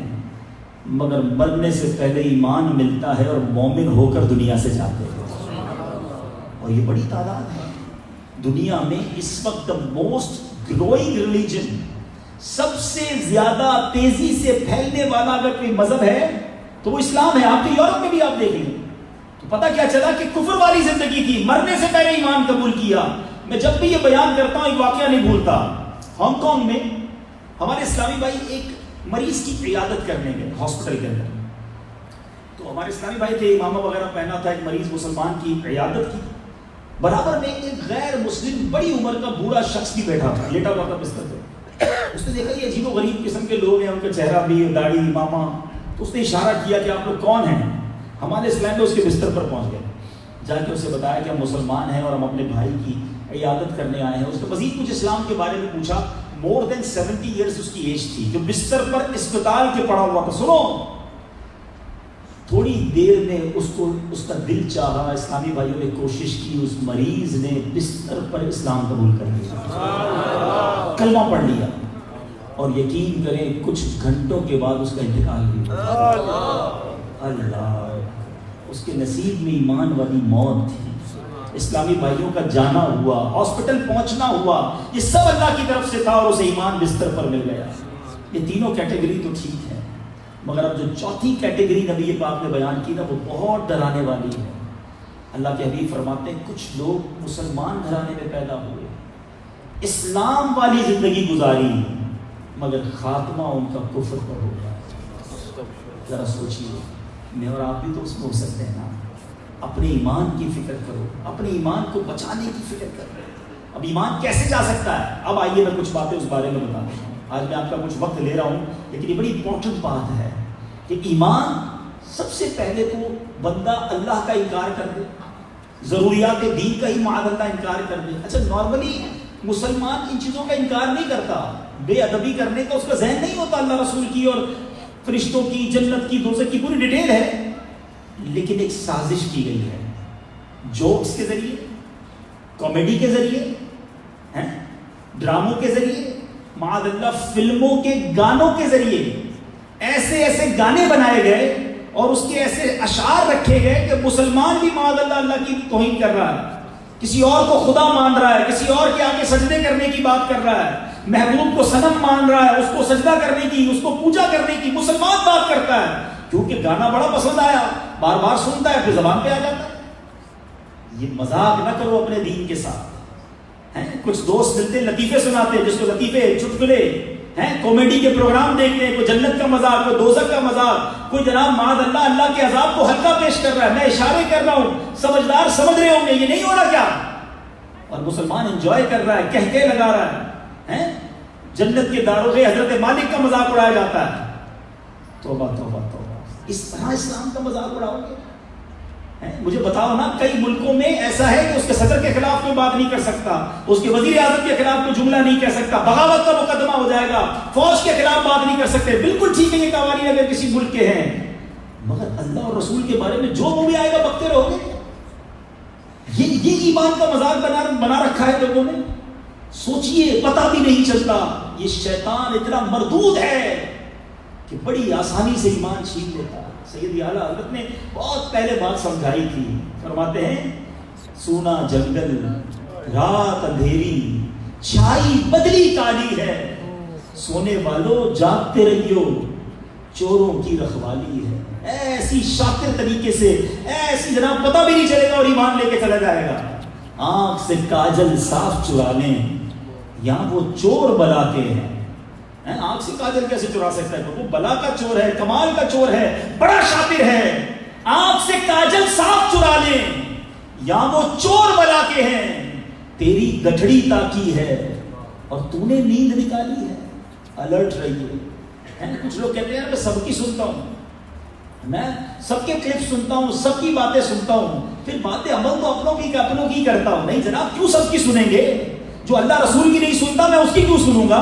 مگر مرنے سے پہلے ایمان ملتا ہے اور مومن ہو کر دنیا سے جاتے ہیں. اور یہ بڑی تعداد ہے دنیا میں اس وقت. موسٹ گروئنگ ریلیجن، سب سے زیادہ تیزی سے پھیلنے والا اگر کوئی مذہب ہے تو وہ اسلام ہے. آپ کے یورپ میں بھی آپ دیکھ لیں تو پتہ کیا چلا کہ کفر والی زندگی تھی، مرنے سے پہلے ایمان قبول کیا. میں جب بھی یہ بیان کرتا ہوں ایک واقعہ نہیں بھولتا. ہانگ کانگ میں ہمارے اسلامی بھائی ایک مریض کی عیادت کرنے گئے ہاسپٹل کے اندر. تو ہمارے اسلامی بھائی تھے، امامہ وغیرہ پہنا تھا، ایک مریض مسلمان کی عیادت کی. برابر میں ایک غیر مسلم بڑی عمر کا بوڑھا شخص بھی بیٹھا تھا، لیٹا ہوا تھا بستر پہ. اس نے دیکھا یہ عجیب و غریب قسم کے لوگ ہیں، ان کا چہرہ بھی، داڑھی، امامہ. تو اس نے اشارہ کیا کہ آپ لوگ کون ہیں؟ ہمارے اسلام میں اس کے بستر پر پہنچ گئے، جا کے اسے بتایا کہ ہم مسلمان ہیں اور ہم اپنے بھائی کی عیادت کرنے آئے ہیں. اس نے مزید کچھ اسلام کے بارے میں پوچھا. مور دین 70 ایئرس اس کی ایج تھی، جو بستر پر اسپتال کے پڑا ہوا تھا. سنو، تھوڑی دیر میں اس کا دل چاہا. اسلامی بھائیوں نے کوشش کی، اس مریض نے بستر پر اسلام قبول کر لیا، کلمہ پڑھ لیا، اور یقین کریں کچھ گھنٹوں کے بعد اس کا انتقال بھی ہوا. اللہ، اس کے نصیب میں ایمان والی موت تھی. اسلامی بھائیوں کا جانا ہوا، ہاسپٹل پہنچنا ہوا، یہ سب اللہ کی طرف سے تھا اور اسے ایمان بستر پر مل گیا. یہ تینوں کیٹیگری تو ٹھیک ہے، مگر اب جو چوتھی کیٹیگری نبی پاک نے بیان کی نا وہ بہت ڈرانے والی ہے. اللہ کے حبیب فرماتے ہیں کچھ لوگ مسلمان گھرانے میں پیدا ہوئے، اسلام والی زندگی گزاری، مگر خاتمہ ان کا کفر پر ہو گیا. ذرا سوچیے، میں اور آپ بھی تو اس میں ہو سکتے ہیں نا. اپنے ایمان کی فکر کرو، اپنے ایمان کو بچانے کی فکر کرو. اب ایمان کیسے جا سکتا ہے؟ اب آئیے میں کچھ باتیں اس بارے میں بتا دیتا ہوں. آج میں آپ کا کچھ وقت لے رہا ہوں، لیکن یہ بڑی امپورٹنٹ بات ہے کہ ایمان سب سے پہلے تو بندہ اللہ کا انکار کر دے، ضروریات دین کا ہی معاذ اللہ انکار کر دے. اچھا، نارملی مسلمان ان چیزوں کا انکار نہیں کرتا، بے ادبی کرنے کا اس کا ذہن نہیں ہوتا. اللہ رسول کی اور فرشتوں کی، جنت کی، دوزخ کی پوری ڈیٹیل ہے، لیکن ایک سازش کی گئی ہے. جوکس کے ذریعے، کامیڈی کے ذریعے، ڈراموں کے ذریعے، معاذ اللہ فلموں کے گانوں کے ذریعے ایسے ایسے گانے بنائے گئے اور اس کے ایسے اشعار رکھے گئے کہ مسلمان بھی معاذ اللہ اللہ کی توہین کر رہا ہے، کسی اور کو خدا مان رہا ہے، کسی اور کے آگے سجدے کرنے کی بات کر رہا ہے، محبوب کو صنم مان رہا ہے، اس کو سجدہ کرنے کی، اس کو پوجا کرنے کی مسلمان بات کرتا ہے، کیونکہ گانا بڑا پسند آیا، بار بار سنتا ہے، پھر زبان پہ آ جاتا ہے. یہ مذاق نہ کرو اپنے دین کے ساتھ. کچھ دوست ملتے لطیفے سناتے ہیں، جس کو لطیفے، چٹکلے، کامیڈی کے پروگرام دیکھتے ہیں، کوئی جنت کا مذاق، کوئی دوزخ کا مذاق، کوئی جناب معاذ اللہ اللہ کے عذاب کو ہلکا پیش کر رہا ہے. میں اشارے کر رہا ہوں، سمجھدار سمجھ رہے ہوں گے یہ نہیں ہو رہا کیا؟ اور مسلمان انجوائے کر رہا ہے، کہہ لگا رہا ہے. جنت کے داروغے حضرت مالک کا مذاق اڑایا جاتا ہے. توبہ توبہ توبہ، اس طرح اسلام کا مذاق اڑاؤ گے؟ مجھے بتاؤ نا، کئی ملکوں میں ایسا ہے کہ اس کے صدر کے خلاف کوئی بات نہیں کر سکتا، اس کے وزیر اعظم کے خلاف کوئی جملہ نہیں کہہ سکتا، بغاوت کا مقدمہ ہو جائے گا، فوج کے خلاف بات نہیں کر سکتے. بالکل ٹھیک ہے یہ قوانین اگر کسی ملک کے ہیں، مگر اللہ اور رسول کے بارے میں جو بھی آئے گا بکتے رہو گے. یہ ایمان کا مذاق بنا رکھا ہے لوگوں نے. سوچئے، پتہ بھی نہیں چلتا. یہ شیطان اتنا مردود ہے کہ بڑی آسانی سے ایمان چھین لیتا ہے. سید اعلیٰ حضرت نے بہت پہلے بات سمجھائی تھی. فرماتے ہیں سونا جنگل، رات اندھیری، چھائی بدلی کالی ہے، سونے والوں جاگتے رہیو، چوروں کی رکھوالی ہے. ایسی شاطر طریقے سے، ایسی جناب پتہ بھی نہیں چلے گا اور ایمان لے کے چلا جائے گا. آنکھ سے کاجل صاف چرا لیں، یہاں وہ چور بلا کے ہیں. آنکھ سے کاجل کیسے چرا سکتا ہے؟ وہ بلا کا چور ہے، کمال کا چور ہے، بڑا شاطر ہے. آنکھ سے کاجل صاف چرا لیں، یہاں وہ چور بلا کے ہیں. تیری گٹھڑی تاکی ہے اور تو نے نیند نکالی ہے. الرٹ رہیے، کچھ لوگ کہتے ہیں میں سب کی سنتا ہوں، میں سب کے کلپ سنتا ہوں، سب کی باتیں سنتا ہوں، پھر باتیں عمل تو اپنوں کی کرتا ہوں. نہیں جناب، کیوں سب کی سنیں گے؟ جو اللہ رسول کی نہیں سنتا میں اس کی کیوں سنوں گا؟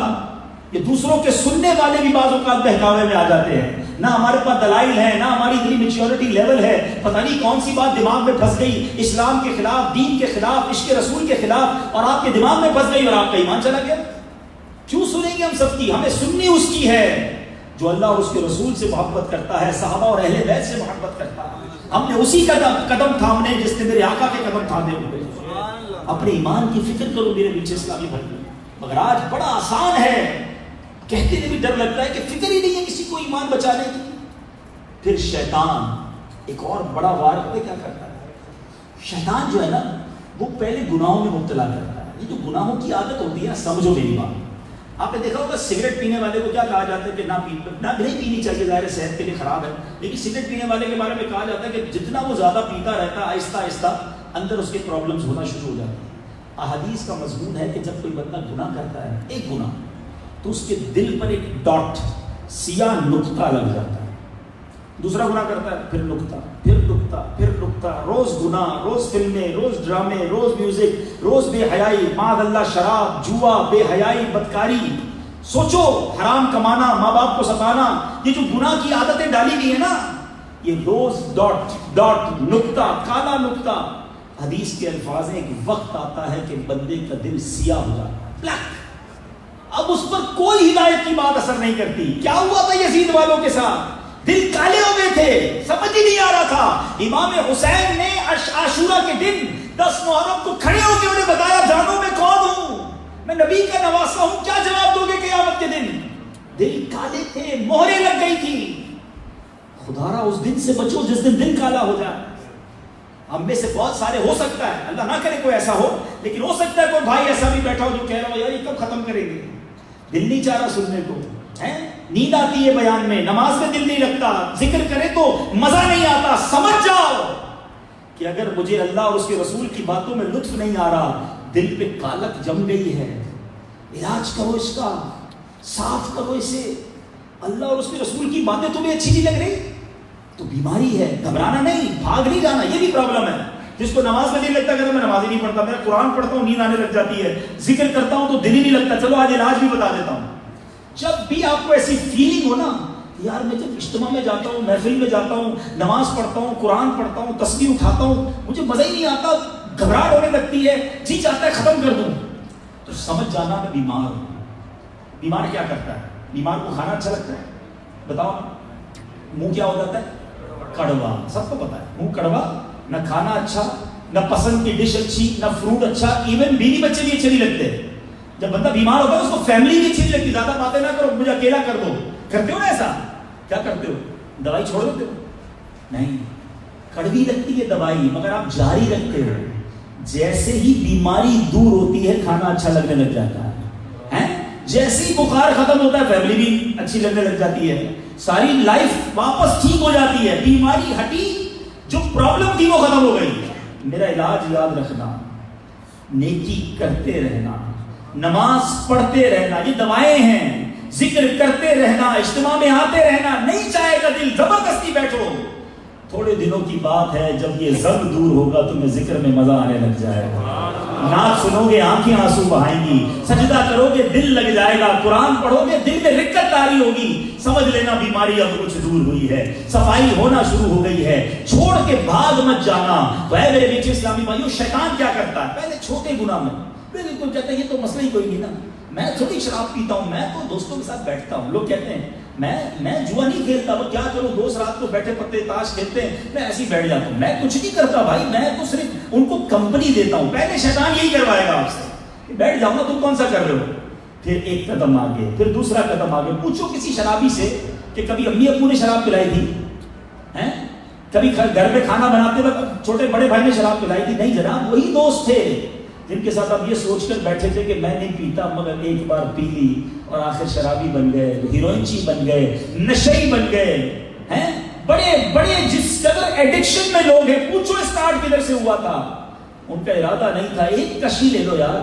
یہ دوسروں کے سننے والے بھی بعض اوقات بہکاوے میں آ جاتے ہیں. نہ ہمارے پاس دلائل ہے، نہ ہماری اتنی میچیورٹی لیول ہے، پتہ نہیں کون سی بات دماغ میں پھنس گئی، اسلام کے خلاف، دین کے خلاف، عشق رسول کے خلاف، اور آپ کے دماغ میں پھنس گئی اور آپ کا ایمان چلا گیا. کیوں سنیں گے ہم سب کی؟ ہمیں سننی اس کی ہے جو اللہ اور اس کے رسول سے محبت کرتا ہے، صحابہ اور اہل بیت سے محبت کرتا ہے. ہم نے اسی قدم تھامنے جس نے میرے آقا کے قدم تھامے ہوئے. اپنے ایمان کی فکر کرو میرے پیچھے اسلامی بھائی. مگر آج بڑا آسان ہے، کہتے ہوئے بھی ڈر لگتا ہے کہ فکر ہی نہیں ہے کسی کو ایمان بچانے کی. پھر شیطان ایک اور بڑا وار کیا کرتا ہے. شیطان جو ہے نا وہ پہلے گناہوں میں مبتلا کرتا ہے. یہ جو گناہوں کی عادت ہوتی ہے، سمجھو میری بات. آپ نے دیکھا ہوگا سگریٹ پینے والے کو کیا کہا جاتا ہے کہ نہیں پینی چاہیے، ظاہر صحت کے لیے خراب ہے، لیکن سگریٹ پینے والے کے بارے میں کہا جاتا ہے کہ جتنا وہ زیادہ پیتا رہتا ہے آہستہ آہستہ اندر اس کے پرابلمز ہونا شروع ہو جاتے ہیں. احادیث کا مضمون ہے کہ جب کوئی بندہ گناہ کرتا ہے، ایک گناہ، تو اس کے دل پر ایک ڈاٹ، سیاہ نقطہ لگ جاتا ہے. دوسرا گناہ کرتا ہے، پھر نقطہ، پھر نقطہ، پھر نقطہ. روز گناہ، روز فلمیں، روز ڈرامے، روز میوزک، روز بے حیائی، معاذ اللہ شراب، جوا، بے حیائی، بدکاری. سوچو، حرام کمانا، ماں باپ کو ستانا، یہ جو گناہ کی عادتیں ڈالی گئی ہیں نا، یہ روز ڈاٹ نقطہ، کالا نقطہ. حدیث کے الفاظ ہیں، ایک وقت آتا ہے کہ بندے کا دل سیاہ ہو جاتا ہے، بلیک. اب اس پر کوئی ہدایت کی بات اثر نہیں کرتی. کیا ہوا تھا یزید والوں کے ساتھ؟ دل کالے ہو گئے تھے، سمجھ ہی نہیں آ رہا تھا. امام حسین نے عاشورہ کے دن 10 محرم کو کھڑے ہو کے انہیں بتایا، جانو میں کون ہوں، میں نبی کا نواسا ہوں، کیا جواب دو گے قیامت کے دن؟ دل کالے تھے، مہریں لگ گئی تھی. خدا را اس دن سے بچو جس دن دل کالا ہو جائے. ہم میں سے بہت سارے، ہو سکتا ہے اللہ نہ کرے کوئی ایسا ہو، لیکن ہو سکتا ہے کوئی بھائی ایسا بھی بیٹھا ہو جو کہہ رہا ہو یار یہ کب ختم کریں گے، دل نہیں چاہ رہا سننے کو، نیند آتی ہے بیان میں، نماز میں دل نہیں لگتا، ذکر کرے تو مزہ نہیں آتا. سمجھ جاؤ کہ اگر مجھے اللہ اور اس کے رسول کی باتوں میں لطف نہیں آ رہا، دل پہ کالک جم گئی ہے، علاج کرو اس کا، صاف کرو اسے. اللہ اور اس کے رسول کی باتیں تمہیں اچھی نہیں لگ رہی تو بیماری ہے، گھبرانا نہیں، بھاگ نہیں جانا. یہ بھی پرابلم ہے. جس کو نماز میں نہیں لگتا کہتا میں نماز ہی نہیں پڑھتا، میں قرآن پڑھتا ہوں نیند آنے لگ جاتی ہے، ذکر کرتا ہوں تو دل ہی نہیں لگتا. چلو آج علاج بھی بتا دیتا ہوں. جب بھی آپ کو ایسی فیلنگ ہو نا، یار میں جب اجتماع میں جاتا ہوں، محفل میں جاتا ہوں، نماز پڑھتا ہوں، قرآن پڑھتا ہوں، تسبیح اٹھاتا ہوں، مجھے مزہ ہی نہیں آتا، گھبراہٹ ہونے لگتی ہے، جی چاہتا ہے ختم کر دوں، تو سمجھ جانا میں بیمار ہوں. بیمار کیا کرتا ہے؟ بیمار کو کھانا اچھا لگتا ہے؟ بتاؤ. منہ کیا ہو جاتا ہے؟ کڑوا. سب کو پتا ہے منہ کڑوا. نہ کھانا اچھا، نہ پسند کی ڈش اچھی، نہ فروٹ اچھا، ایون بیوی بچے بھی اچھے نہیں لگتے. جب بندہ بیمار ہوتا ہے اس کو فیملی بھی اچھی نہیں لگتی. زیادہ باتیں نہ کرو، مجھے اکیلا کر دو. کرتے ہو نا ایسا؟ کیا کرتے ہو؟ دوائی چھوڑ دیتے ہو؟ نہیں، کڑوی لگتی ہے دوائی مگر آپ جاری رکھتے ہو. جیسے ہی بیماری دور ہوتی ہے کھانا اچھا لگنے لگ جاتا ہے. جیسے ہی بخار ختم ہوتا ہے فیملی بھی اچھی لگنے لگ جاتی ہے، ساری لائف واپس ٹھیک ہو جاتی ہے. بیماری ہٹی، جو پرابلم تھی وہ ختم ہو گئی. میرا علاج یاد رکھنا، نیکی کرتے رہنا، نماز پڑھتے رہنا، یہ دوائیں ہیں. ذکر کرتے رہنا، اجتماع میں آتے رہنا. نہیں چاہے گا دل زبردستی بیٹھو. تھوڑے دنوں کی بات ہے، جب یہ زنگ دور ہوگا تمہیں ذکر میں مزہ آنے لگ جائے گا. نعت سنو گے آنکھیں آنسو بہائیں گی، سجدہ کرو گے دل لگ جائے گا، قرآن پڑھو گے دل میں رکت تاری ہوگی. سمجھ لینا بیماری اب کچھ دور ہوئی ہے، صفائی ہونا شروع ہو گئی ہے. چھوڑ کے بھاگ مت جانا. وہ میرے بیچ اسلامی بھائیوں، شیطان کیا کرتا ہے؟ پہلے چھوٹے گناہ میں بالکل کہتا ہے یہ تو مسئلہ ہی کوئی نہیں نا، میں تھوڑی شراب پیتا ہوں، میں تو دوستوں کے ساتھ بیٹھتا ہوں. لوگ کہتے ہیں میں جوا نہیں کھیلتا، وہ کیا کروں، دوست رات کو بیٹھے پتے تاش کھیلتے ہیں، میں ایسے ہی بیٹھ جاتا ہوں. میں کچھ نہیں کرتا بھائی، میں تو صرف ان کو کمپنی دیتا ہوں. پہلے شیطان یہی کروائے گا آپ سے، بیٹھ جاؤ نا، تم کون سا کر رہے ہو. پھر ایک قدم آگے، پھر دوسرا قدم آگے. پوچھو کسی شرابی سے کہ کبھی امی ابو نے شراب پلائی تھی؟ کبھی گھر پہ کھانا بناتے وقت چھوٹے بڑے بھائی نے شراب پلائی تھی؟ نہیں جناب، وہی دوست تھے جن کے ساتھ آپ یہ سوچ کر بیٹھے تھے کہ میں نہیں پیتا مگر ایک بار پی لی اور آخر شرابی بن گئے، ہیروئنچی بن گئے، نشئی بن گئے ہیں. بڑے بڑے جس قدر ایڈکشن میں لوگ ہیں، پوچھو اسٹارٹ کدھر سے ہوا تھا. ان کا ارادہ نہیں تھا، ایک کشی لے لو یار،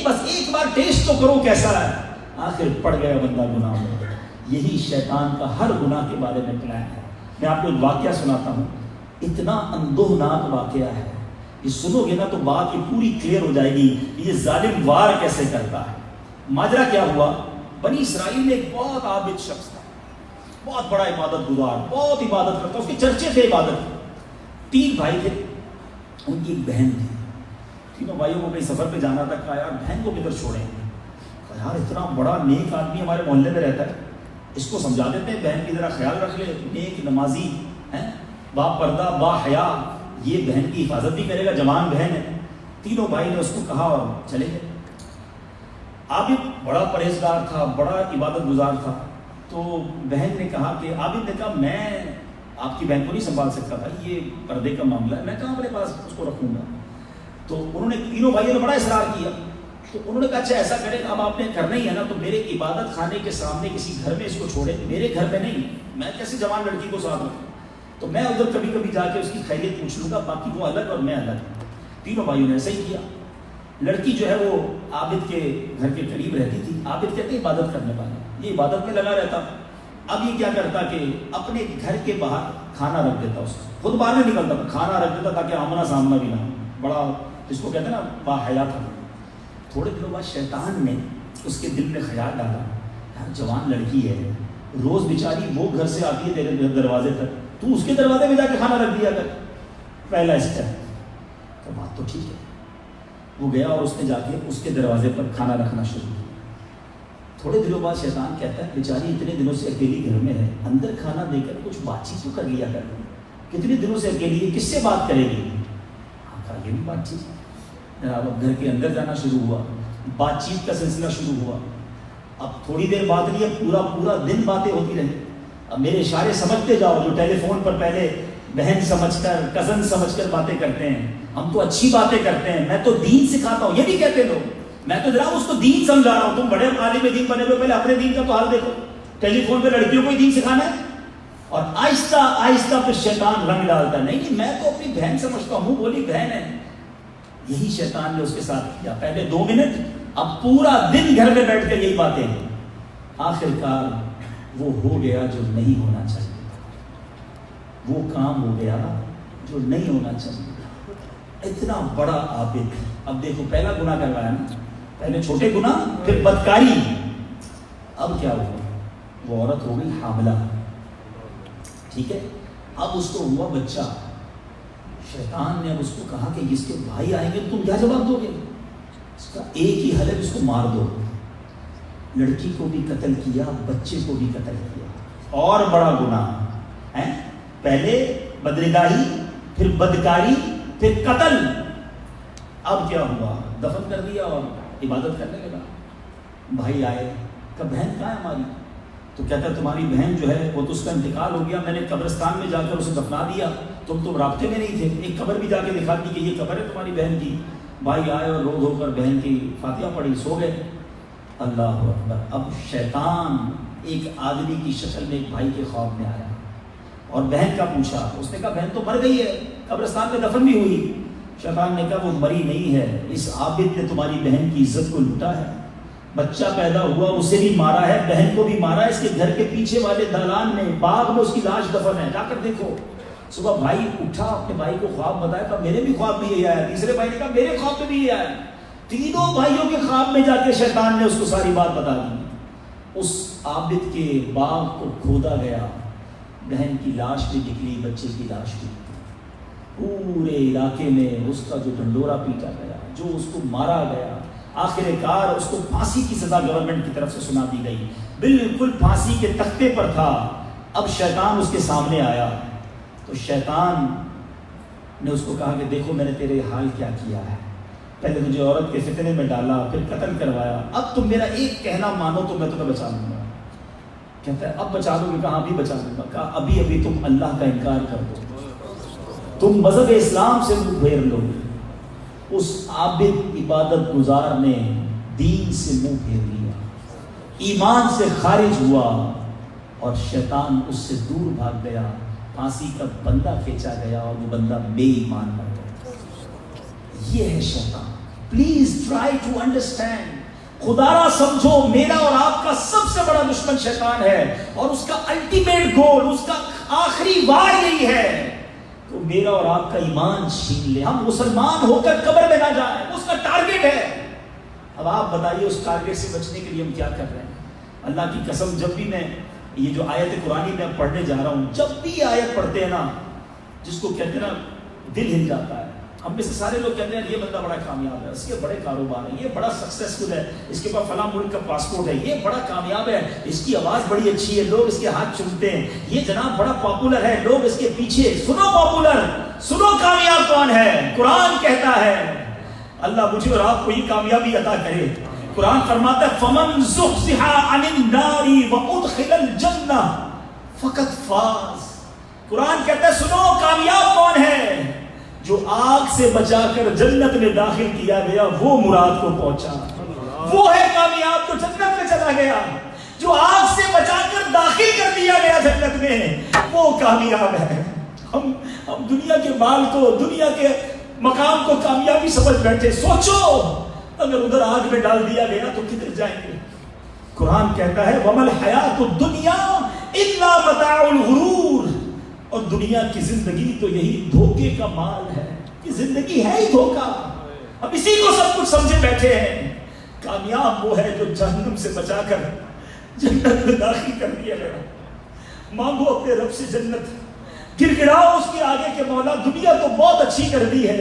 بس ایک بار ٹیسٹ تو کرو کیسا ہے. آخر پڑ گیا بندہ گناہ میں. یہی شیطان کا ہر گناہ کے بارے میں پلان ہے. میں آپ کو ایک واقعہ سناتا ہوں, اتنا اندوہناک واقعہ ہے, یہ سنو گے نا تو بات یہ پوری کلیئر ہو جائے گی یہ ظالم وار کیسے کرتا ہے. ماجرا کیا ہوا, بنی اسرائیل میں ایک بہت عابد شخص تھا, بہت بڑا عبادت گزار, بہت عبادت کرتا, اس کے چرچے تھے عبادت. 3 بھائی تھے, ان کی ایک بہن تھی. تینوں بھائیوں کو کہیں سفر پہ جانا تھا, کہا یار بہن کو کدھر چھوڑیں گے, کہا یار اتنا بڑا نیک آدمی ہمارے محلے میں رہتا ہے, اس کو سمجھا دیتے ہیں بہن کی ذرا خیال رکھ لے, نیک نمازی ہے, با پردہ با حیا, یہ بہن کی حفاظت بھی کرے گا, جوان بہن ہے. تینوں بھائی نے اس کو کہا اور چلے گئے. عابد بڑا پرہیزگار تھا, بڑا عبادت گزار تھا. تو بہن نے کہا کہ عابد نے کہا میں آپ کی بہن کو نہیں سنبھال سکتا تھا, یہ پردے کا معاملہ ہے, میں کہاں اپنے پاس اس کو رکھوں گا. تو انہوں نے, تینوں بھائیوں نے بڑا اصرار کیا. تو انہوں نے کہا اچھا ایسا کریں, اب آپ نے کرنا ہی ہے نا, تو میرے عبادت خانے کے سامنے کسی گھر میں اس کو چھوڑے, میرے گھر میں نہیں, میں کیسے جوان لڑکی کو ساتھ رکھوں, تو میں ادھر کبھی کبھی جا کے اس کی خیریت پوچھ لوں گا, باقی وہ الگ اور میں الگ. تینوں بھائیوں نے ایسا ہی کیا. لڑکی جو ہے وہ عابد کے گھر کے قریب رہتی تھی. عابد کہتے ہیں عبادت کرنے والا, یہ عبادت میں لگا رہتا. اب یہ کیا کرتا کہ اپنے گھر کے باہر کھانا رکھ دیتا, اس خود باہر نہیں نکلتا تھا, کھانا رکھ دیتا تاکہ آمنا سامنا بھی نہ ہو. بڑا جس کو کہتے ہیں نا با حیا تھا. تھوڑے دنوں بعد شیطان نے اس کے دل میں خیال ڈالا, یار جوان لڑکی ہے, روز بیچاری وہ گھر سے آتی ہے تیرے دروازے تک, تو اس کے دروازے میں جا کے کھانا رکھ دیا کر. پہلا اسٹیپ, تو بات تو ٹھیک ہے. وہ گیا اور اس نے جا کے اس کے دروازے پر کھانا رکھنا شروع کیا. تھوڑے دنوں بعد شیطان کہتا ہے بیچاری اتنے دنوں سے اکیلی گھر میں ہے, اندر کھانا دے کر کچھ بات چیت تو کر لیا کر, کتنے دنوں سے اکیلی ہے, کس سے بات کرے گی. یہ بھی بات چیت. اب گھر کے اندر جانا شروع ہوا, بات چیت کا سلسلہ شروع ہوا. اب تھوڑی دیر بات نہیں, اب پورا دن باتیں ہوتی رہی. اب میرے اشارے سمجھتے جاؤ, جو ٹیلی فون پر پہلے بہن سمجھ کر, کزن سمجھ کر باتیں کرتے ہیں, ہم تو اچھی باتیں کرتے ہیں, میں تو دین سکھاتا ہوں, یہ بھی کہتے لوگ, میں تو جناب اس کو دین سمجھا رہا ہوں, تم بڑے عالم دین بنے ہوئے, پہلے اپنے دین کا تو حال دیکھو. ٹیلی فون پہ لڑکیوں کو ہی دین سکھانا ہے. اور آہستہ آہستہ پھر شیطان رنگ ڈالتا ہے, نہیں میں تو اپنی بہن سمجھتا ہوں, بولی بہن ہے. یہی شیطان نے اس کے ساتھ کیا. پہلے 2 منٹ, اب پورا دن گھر میں بیٹھ کر یہی باتیں ہیں. آخر کار وہ ہو گیا جو نہیں ہونا چاہیے, وہ کام ہو گیا جو نہیں ہونا چاہیے. اتنا بڑا عابد. اب دیکھو پہلا گناہ کروایا نا, پہلے چھوٹے گناہ, پھر بدکاری. اب کیا ہوا, وہ عورت ہو گئی حاملہ, ٹھیک ہے. اب اس کو ہوا بچہ. شیطان نے اب اس کو کہا کہ اس کے بھائی آئیں گے تو تم کیا جواب دو گے. اس کا ایک ہی حل ہے, اس کو مار دو. لڑکی کو بھی قتل کیا, بچے کو بھی قتل کیا. اور بڑا گناہ ہے, پہلے بدنگاہی, پھر بدکاری, پھر قتل. اب کیا ہوا, دفن کر دیا اور عبادت کرنے لگا. بھائی آئے, کہ بہن کہاں ہے ہماری. تو کہتا ہے تمہاری بہن جو ہے وہ تو اس کا انتقال ہو گیا, میں نے قبرستان میں جا کر اسے دفنا دیا, تم تو رابطے میں نہیں تھے. ایک قبر بھی جا کے دکھا دی کہ یہ قبر ہے تمہاری بہن کی. بھائی آئے اور رو دھو کر بہن کی فاتحہ پڑھی, سو گئے. اللہ اکبر. اب شیطان ایک آدمی کی شکل میں ایک بھائی کے خواب میں آیا اور بہن کا پوچھا. اس نے کہا بہن تو مر گئی ہے, قبرستان میں دفن بھی ہوئی. شیطان نے کہا وہ مری نہیں ہے, اس عابد نے تمہاری بہن کی عزت کو لوٹا ہے. بچہ پیدا ہوا, اسے بھی مارا ہے, بہن کو بھی مارا ہے. اس کے گھر کے پیچھے والے دالان میں, باغ میں اس کی لاش دفن ہے, جا کر دیکھو. صبح بھائی اٹھا, اپنے بھائی کو خواب بتایا, کہا میرے بھی خواب میں یہ آیا. تیسرے بھائی نے کہا میرے خواب میں بھی یہ آیا. تینوں بھائیوں کے خواب میں جا کے شیطان نے اس کو ساری بات بتا دی. اس عابد کے باغ کو کھودا گیا, بہن کی لاش بھی نکلی, بچے کی لاش بھی. پورے علاقے میں اس کا جو ڈنڈورا پیٹا گیا, جو اس کو مارا گیا, آخر کار اس کو پھانسی کی سزا گورنمنٹ کی طرف سے سنا دی گئی. بالکل پھانسی کے تختے پر تھا. اب شیطان اس کے سامنے آیا تو شیطان نے اس کو کہا کہ دیکھو میں نے تیرے حال کیا کیا ہے. پہلے مجھے عورت کے فتنے میں ڈالا, پھر قتل کروایا, اب تم میرا ایک کہنا مانو تو میں تمہیں بچا لوں گا. کہتا ہے اب بچا لوں گے, کہاں ابھی بچا لوں گا. کہا ابھی تم اللہ کا انکار کر دو, تم مذہب اسلام سے منہ پھیر لو. اس عابد عبادت گزار نے دین سے منہ پھیر لیا, ایمان سے خارج ہوا اور شیطان اس سے دور بھاگ گیا. پھانسی کا بندہ کھینچا گیا اور وہ بندہ بے ایمان بن گیا. یہ ہے شیطان. پلیز ٹرائی ٹو انڈرسٹینڈ خدا را سمجھو میرا اور آپ کا سب سے بڑا دشمن شیطان ہے، اور اس کا الٹیمیٹ گول، اس کا آخری وار یہی ہے کہ میرا اور آپ کا ایمان چھین لے، ہم مسلمان ہو کر قبر میں نہ جائیں، اس کا ٹارگٹ ہے۔ اب آپ بتائیے اس ٹارگٹ سے بچنے کے لیے ہم کیا کر رہے ہیں؟ اللہ کی قسم، جب بھی میں یہ جو آیت قرآنی میں پڑھنے جا رہا ہوں، جب بھی یہ آیت پڑھتے ہیں نا، جس کو کہتے ہیں نا دل ہل جاتا ہے۔ ہم میں سے سارے لوگ کہتے ہیں یہ بندہ بڑا کامیاب ہے، اس کے بڑے کاروبار ہیں، یہ بڑا سکسیسفل ہے، اس کے پاس فلاں ملک کا پاسپورٹ ہے، یہ بڑا کامیاب ہے، اس کی آواز بڑی اچھی ہے، لوگ اس کے ہاتھ چومتے ہیں، یہ جناب بڑا پاپولر ہے، لوگ اس کے پیچھے۔ سنو پاپولر، سنو کامیاب کون ہے؟ قرآن کہتا ہے، اللہ مجھے اور آپ کو یہ کامیابی عطا کرے۔ قرآن فرماتا ہے فَمَنْ زُحْزِحَ عَنِ النَّارِ وَأُدْخِلَ الْجَنَّةَ فَقَدْ فَازَ۔ قرآن کہتا ہے سنو کامیاب کون ہے؟ جو آگ سے بچا کر جنت میں داخل کیا گیا، وہ مراد کو پہنچا، وہ ہے کامیاب، جو جنت میں چلا گیا۔ جو آگ سے بچا کر داخل کر دیا گیا جنت میں، وہ کامیاب ہے۔ ہم دنیا کے مال کو، دنیا کے مقام کو کامیابی سمجھ بیٹھے۔ سوچو اگر ادھر آگ میں ڈال دیا گیا تو کدھر جائیں گے؟ قرآن کہتا ہے وَمَا الْحَيَاةُ الدُّنْيَا إِلَّا مَتَاعُ الْغُرُورِ، اور دنیا کی زندگی تو یہی دھوکے کا مال ہے، یہ زندگی ہے ہی دھوکا۔ اب اسی کو سب کچھ سمجھے بیٹھے ہیں۔ کامیاب وہ ہے جو جہنم سے بچا کر جنت میں داخل کر دیا گیا۔ مانگو اپنے رب سے جنت، گر گراؤ اس کے آگے کہ مولا دنیا تو بہت اچھی کر دی ہے،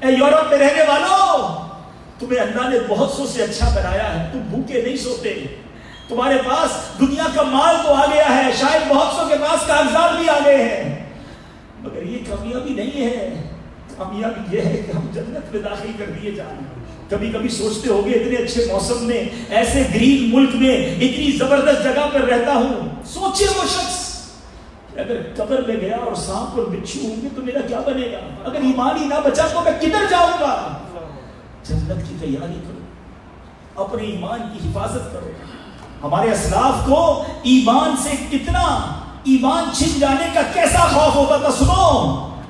اے یورپ میں رہنے والوں تمہیں اللہ نے بہت سو سے اچھا بنایا ہے، تم بھوکے نہیں سوتے، تمہارے پاس دنیا کا مال تو آ گیا ہے، شاید بہت سو کے پاس کاغذات بھی آ گئے ہیں، مگر یہ کامیابی نہیں ہے۔ کامیابی یہ ہے کہ ہم جنت میں داخل کر دیے جائیں۔ کبھی کبھی سوچتے ہوگے اتنے اچھے موسم میں، ایسے گرین ملک میں، اتنی زبردست جگہ پر رہتا ہوں، سوچے وہ شخص اگر قبر میں گیا اور سانپ اور بچھو ہوں گے تو میرا کیا بنے گا؟ اگر ایمان ہی نہ بچا تو میں کدھر جاؤں گا؟ جنت کی تیاری کرو، اپنے ایمان کی حفاظت کرو۔ ہمارے اسلاف کو ایمان سے کتنا، ایمان چھن جانے کا کیسا خوف ہوتا تھا۔ سنو،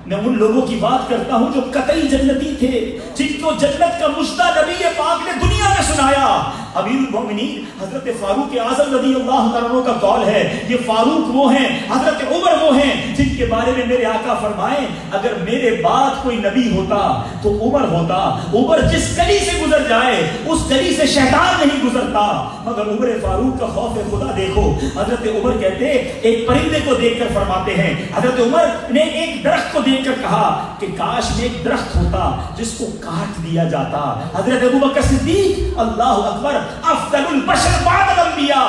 میں ان لوگوں کی بات کرتا ہوں جو قطعی جنتی تھے، جن کو جنت کا مشتہ نبی پاک نے دنیا میں سنایا۔ امیر المومنین حضرت فاروق اعظم رضی اللہ تعالیٰ عنہ کا قول ہے، یہ فاروق وہ ہیں، حضرت عمر وہ ہیں جن کے بارے میں میرے آقا فرمائیں اگر میرے بعد کوئی نبی ہوتا تو عمر ہوتا۔ عمر جس گلی سے گزر جائے اس گلی سے شیطان نہیں گزرتا، مگر عمر فاروق کا خوف خدا دیکھو۔ حضرت عمر کہتے ایک پرندے کو دیکھ کر فرماتے ہیں، حضرت عمر نے ایک درخت کو دیکھ کر کہا کہ کاش میں ایک درخت ہوتا جس کو کاٹ دیا جاتا۔ حضرت ابوبکر صدیق اللہ اکبر افضل البشر بعد الانبیاء،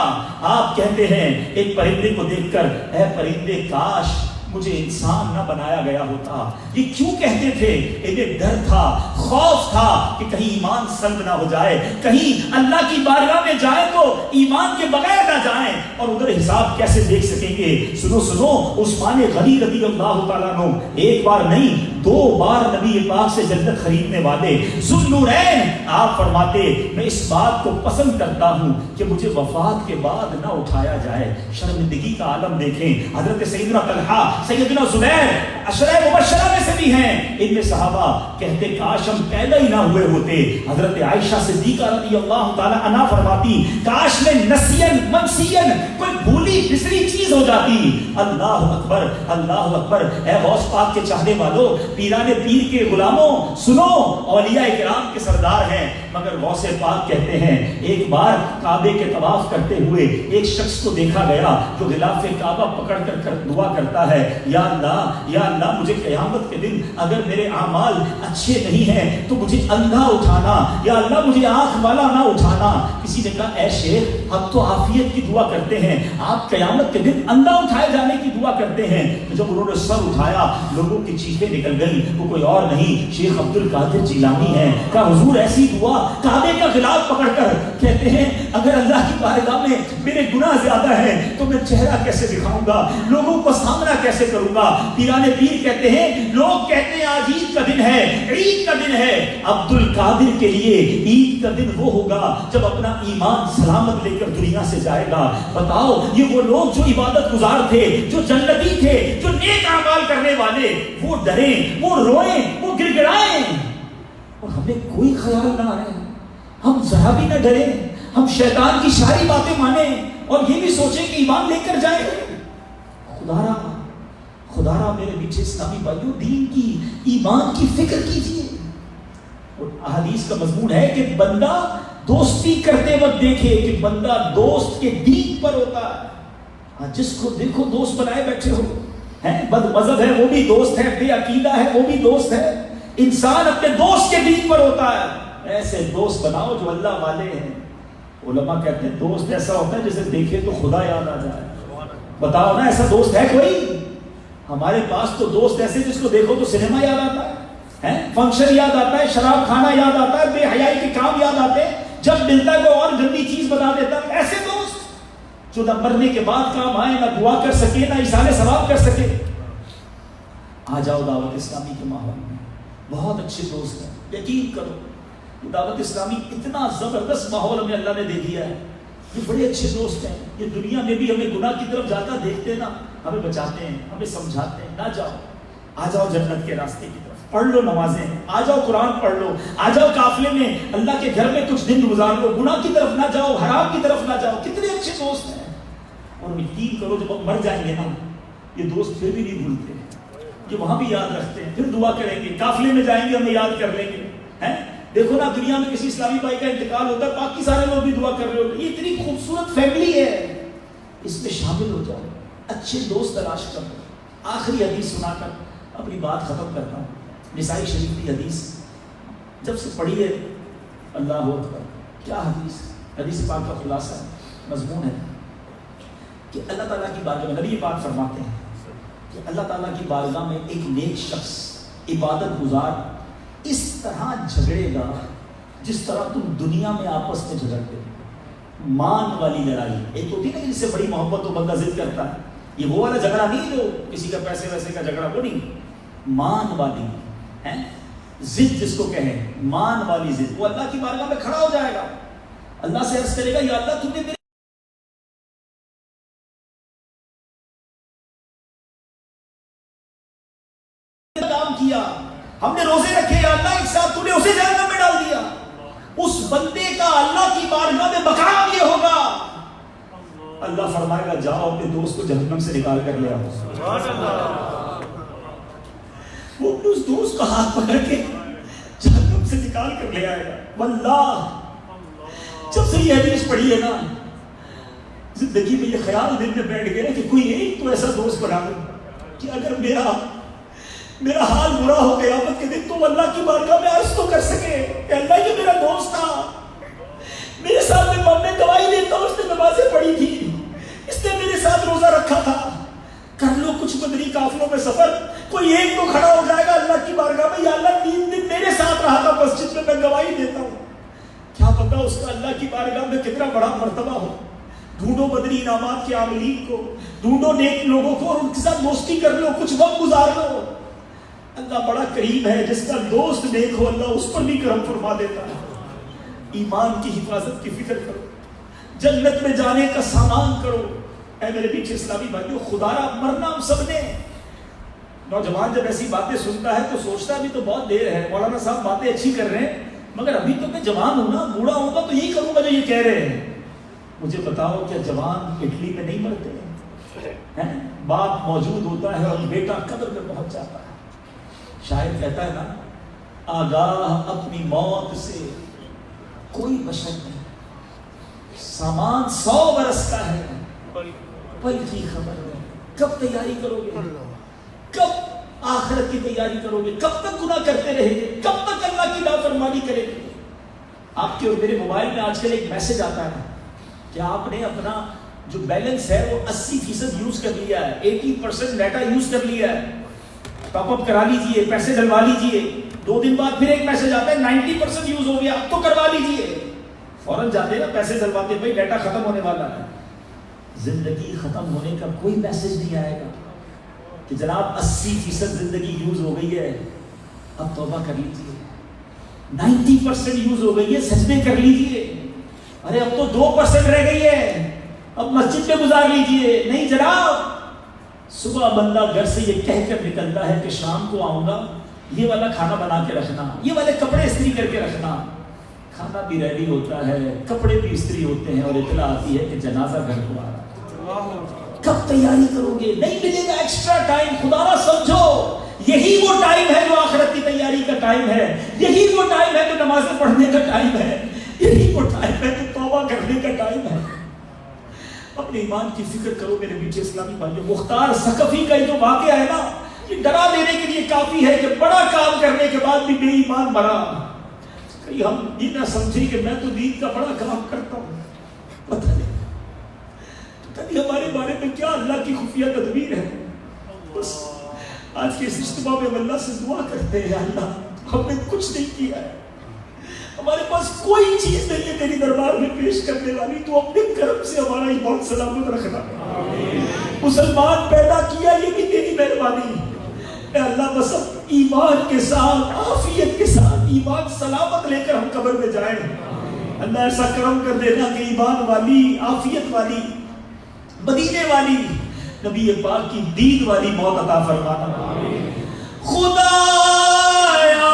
آپ کہتے ہیں ایک پرندے کو دیکھ کر اے پرندے کاش مجھے انسان نہ بنایا گیا ہوتا۔ یہ کیوں کہتے تھے؟ انہیں ڈر تھا، خوف تھا کہ کہیں ایمان سلب نہ ہو جائے، کہیں اللہ کی بارگاہ میں جائے تو ایمان کے بغیر نہ جائیں، اور ادھر حساب کیسے دیکھ سکیں گے۔ سنو سنو، عثمان غنی رضی اللہ تعالیٰ عنہ ایک بار نہیں 2 بار نبی پاک سے جنت خریدنے والے ذوالنورین، آپ فرماتے میں اس بات کو پسند کرتا ہوں کہ مجھے وفات کے بعد نہ اٹھایا جائے۔ شرمندگی کا عالم دیکھیں۔ حضرت سیدنا طلحہ، سیدنا زبیر عشرہ مبشرہ میں سے بھی ہیں، ان میں صحابہ کہتے کاش ہم پیدا ہی نہ ہوئے ہوتے۔ حضرت عائشہ صدیقہ رضی اللہ تعالی عنہا فرماتی کاش میں نسین منسین کوئی بھولی بسری چیز ہو جاتی۔ اللہ اکبر، اللہ اکبر۔ اے غوث پاک کے چاہنے والوں، پیران پیر کے غلاموں، سنو، اولیاء کرام کے سردار ہیں، مگر غوث پاک کہتے ہیں ایک بار کعبے کے طواف کرتے ہوئے ایک شخص کو دیکھا گیا جو غلاف کعبہ پکڑ کر دعا کرتا ہے، یا اللہ مجھے قیامت کے دن اگر میرے اعمال اچھے نہیں ہیں تو مجھے اندھا اٹھانا، یا اللہ مجھے آنکھ والا نہ اٹھانا۔ کسی نے کہا اے شیخ اب تو عافیت کی دعا کرتے ہیں، آپ قیامت کے دن اندھا اٹھائے جانے کی دعا کرتے ہیں۔ جب انہوں نے سر اٹھایا لوگوں کی چیخیں نکل گئی، وہ کوئی اور نہیں شیخ عبد القادر جیلانی ہے۔ کہا حضور ایسی دعا کعبے کا غلاف پکڑ کر کہتے ہیں اگر اللہ کی بارگاہ میں میرے گناہ زیادہ ہیں تو میں چہرہ کیسے دکھاؤں گا، لوگوں کو سامنا کیسے کروں گا۔ پیران پیر کہتے ہیں لوگ کہتے ہیں آج عید کا دن ہے، عید کا دن ہے، عبد القادر کے لیے عید کا دن وہ ہوگا جب اپنا ایمان سلامت لے کر دنیا سے جائے گا۔ بتاؤ یہ وہ لوگ جو عبادت گزار تھے، جو جنتی تھے، جو نیک اعمال کرنے والے، وہ ڈریں، وہ روئیں، وہ گڑ گڑائیں، اور ہمیں کوئی خیال نہ آئے، ہم ذرا بھی نہ ڈریں، ہم شیطان کی ساری باتیں مانیں اور یہ بھی سوچیں کہ ایمان لے کر جائیں. خدا میرے پیچھے اسلامی بھائیوں دین کی ایمان کی فکر کیجیے. اور احادیث کا مضمون ہے کہ بندہ دوستی کرتے وقت دیکھے کہ بندہ دوست کے دین پر ہوتا ہے. جس کو دیکھو دوست بنائے بیٹھے ہو, بد مذہب ہے وہ بھی دوست ہے, بے عقیدہ ہے وہ بھی دوست ہے. انسان اپنے دوست کے دین پر ہوتا ہے. ایسے دوست بناؤ جو اللہ والے ہیں. علماء کہتے ہیں دوست ایسا ہوتا ہے جسے دیکھے تو خدا یاد آ جائے. بتاؤ نا ایسا دوست ہے کوئی؟ ہمارے پاس تو دوست ایسے جس کو دیکھو تو سنیما یاد آتا ہے, فنکشن یاد آتا ہے, شراب کھانا یاد آتا ہے, بے حیائی کے کام یاد آتے ہیں, جب ملتا ہے وہ اور گندی چیز بتا دیتا ہے. ایسے دوست جو نہ مرنے کے بعد کام آئے, نہ دعا کر سکے, نہ ایصال ثواب کر سکے. آ جاؤ دعوت اسلامی کے ماحول میں, بہت اچھے دوست ہیں. یقین کرو دعوت اسلامی اتنا زبردست ماحول ہمیں اللہ نے دے دیا ہے. یہ بڑے اچھے دوست ہیں. یہ دنیا میں بھی ہمیں گناہ کی طرف جاتا دیکھتے ہیں نا, ہمیں بچاتے ہیں, ہمیں سمجھاتے ہیں. نہ جاؤ, آ جاؤ جنت کے راستے کی طرف, پڑھ لو نمازیں, آ جاؤ قرآن پڑھ لو, آ جاؤ قافلے میں اللہ کے گھر میں کچھ دن گزار لو. گناہ کی طرف نہ جاؤ, حرام کی طرف نہ جاؤ. کتنے اچھے دوست ہیں. اور یقین کرو جب ہم مر جائیں گے نا, یہ دوست پھر بھی نہیں بھولتے, یہ وہاں بھی یاد رکھتے ہیں, پھر دعا کریں گے. قافلے میں جائیں گے ہمیں یاد کر لیں گے. دیکھو نا دنیا میں کسی اسلامی بھائی کا انتقال ہوتا ہے, باقی سارے لوگ بھی دعا کر رہے ہوتے ہیں. یہ اتنی خوبصورت فیملی ہے, اس میں شامل ہو جاؤ, اچھے دوست تلاش کر لو. آخری حدیث سنا کر اپنی بات ختم کرتا ہوں. نسائی شریف کی حدیث جب سے پڑھی ہے, اللہ اکبر, کیا حدیث. حدیث پاک کا خلاصہ ہے, مضمون ہے کہ اللہ تعالیٰ کی بارگاہ میں نبی یہ بات فرماتے ہیں کہ اللہ تعالیٰ کی بارگاہ میں ایک نیک شخص عبادت گزار اس طرح جھگڑے گا جس طرح تم دنیا میں آپس میں جھگڑتے ہو. مان والی لڑائی ایک ہوتی ہے نا, جس سے بڑی محبت تو بندہ ضد کرتا ہے. یہ وہ والا جھگڑا نہیں جو کسی کا پیسے ویسے کا جھگڑا, وہ نہیں. مان والی ہے ضد جس کو کہیں, مان والی ضد. وہ اللہ کی بارگاہ میں کھڑا ہو جائے گا, اللہ سے عرض کرے گا یا اللہ تم نے میرے کام کیا, ہم نے روزے رکھے, یا اللہ ایک ساتھ تو نے اسے جہنم میں ڈال دیا. اس بندے کا اللہ کی بارگاہ میں مقام یہ ہوگا, اللہ فرمائے گا جاؤ اپنے دوست کو جہنم سے نکال کر لے آؤ. وہ اس دوست کا ہاتھ پکڑ کے جہنم سے نکال کر لے آئے گا. واللہ جب سے یہ حدیث پڑھی ہے نا, زندگی میں یہ خیال دل میں بیٹھ گیا کہ کوئی ایک تو ایسا دوست بنا دو کہ اگر میرا حال برا ہو قیامت کے دن تو اللہ کی بارگاہ میں عرض تو کر سکے کہ اللہ یہ میرا دوست تھا, میرے ساتھ میں گواہی دیتا ہوں, اس نے نمازیں پڑھی تھی, اس نے میرے ساتھ روزہ رکھا تھا. کر لو کچھ مدنی قافلوں میں سفر, کوئی ایک تو کھڑا ہو جائے گا اللہ کی بارگاہ میں, یا اللہ 3 دن میرے ساتھ رہا تھا مسجد میں گواہی دیتا ہوں. کیا پتا اس کا اللہ کی بارگاہ میں کتنا بڑا مرتبہ ہو. ڈھونڈو مدنی انعامات کے عاملین کو, ڈھونڈو نیک لوگوں کو اور ان کے ساتھ دوستی کر لو, کچھ وقت گزار لو. اللہ بڑا کریم ہے, جس کا دوست نیک ہو اللہ اس پر بھی کرم فرما دیتا ہے. ایمان کی حفاظت کی فکر کرو, جنت میں جانے کا سامان کرو. اے میرے پیچھے اسلامی بھائیوں, خدا را مرنا ہم سب نے. نوجوان جب ایسی باتیں سنتا ہے تو سوچتا ہے ابھی تو بہت دیر ہے, مولانا صاحب باتیں اچھی کر رہے ہیں, مگر ابھی تو میں جوان ہوں نا, بوڑھا ہوں گا تو یہی کروں گا جو یہ کہہ رہے ہیں. مجھے بتاؤ کیا جوان اٹلی میں نہیں مرتے ہیں؟ باپ موجود ہوتا ہے اور بیٹا قبر میں پہنچ جاتا ہے. شاعر کہتا ہے نا, آگاہ اپنی موت سے کوئی بشر نہیں, سامان 100 برس کا ہے, پل کی خبر نہیں. کب تیاری کرو گے, کب آخرت کی تیاری کرو گے, کب تک گناہ کرتے رہیں گے, کب تک اللہ کی نافرمانی کریں گے. آپ کے اور میرے موبائل میں آج کل ایک میسج آتا ہے کہ آپ نے اپنا جو بیلنس ہے وہ 80% یوز کر لیا ہے, 80% ڈیٹا یوز کر لیا ہے, ٹاپ اپ کرا لیجئے, پیسے ڈلوا لیجئے. 2 دن بعد پھر ایک میسج آتا ہے 90% یوز ہو گیا, اب تو کروا لیجئے. فوراً جاتے ہیں نا پیسے ڈلواتے, بھائی ڈیٹا ختم ہونے والا ہے. زندگی ختم ہونے کا کوئی میسج نہیں آئے گا کہ جناب 80% زندگی یوز ہو گئی ہے, اب توبہ کر لیجئے. 90% یوز ہو گئی ہے, سجدے کر لیجئے. ارے اب تو 2% رہ گئی ہے, اب مسجد میں گزار لیجئے. نہیں جناب, صبح بندہ گھر سے یہ کہہ کر نکلتا ہے کہ شام کو آؤں گا, یہ والا کھانا بنا کے رکھنا, یہ والے کپڑے استری کر کے رکھنا. کھانا بھی ریڈی ہوتا ہے، کپڑے بھی استری ہوتے ہیں، اور اطلاع آتی ہے کہ جنازہ گھر کو آ رہا ہے۔ کب تیاری کرو گے؟ نہیں ملے گا ایکسٹرا ٹائم، خدا نہ سمجھو یہی وہ ٹائم ہے جو آخرت کی تیاری کا ٹائم ہے، یہی وہ ٹائم ہے جو نمازیں پڑھنے کا ٹائم ہے، یہی وہ ٹائم ہے جو توبہ کرنے کا ٹائم ہے۔ اپنے ایمان کی فکر کرو میرے میٹھے اسلامی بھائیوں۔ مختار ثقفی کا جو واقعہ ہے نا، یہ ڈرا دینے کے لیے کافی ہے کہ بڑا کام کرنے کے بعد بھی بے ایمان بنا۔ کہیں ہم یہ نہ سمجھیں کہ میں تو دین کا بڑا کام کرتا ہوں، پتہ نہیں ہمارے بارے میں کیا اللہ کی خفیہ تدبیر ہے۔ بس آج کے اس اجتماع میں ہم اللہ سے دعا کرتے ہیں، اللہ ہم نے کچھ نہیں کیا ہے، ہمارے پاس کوئی چیز نہیں ہے تیری دربار میں پیش کرنے والی، تو اپنے کرم سے ہمارا ایمان سلامت رکھنا۔ مسلمان پیدا کیا یہ بھی تیری مہربانی اے اللہ، بس ایمان کے ساتھ، عافیت کے ساتھ، ایمان سلامت لے کر ہم قبر میں جائیں۔ اللہ ایسا کرم کر دینا کہ ایمان والی، عافیت والی، مدینے والی، نبی پاک کی دید والی موت عطا فرمانا۔ خدایا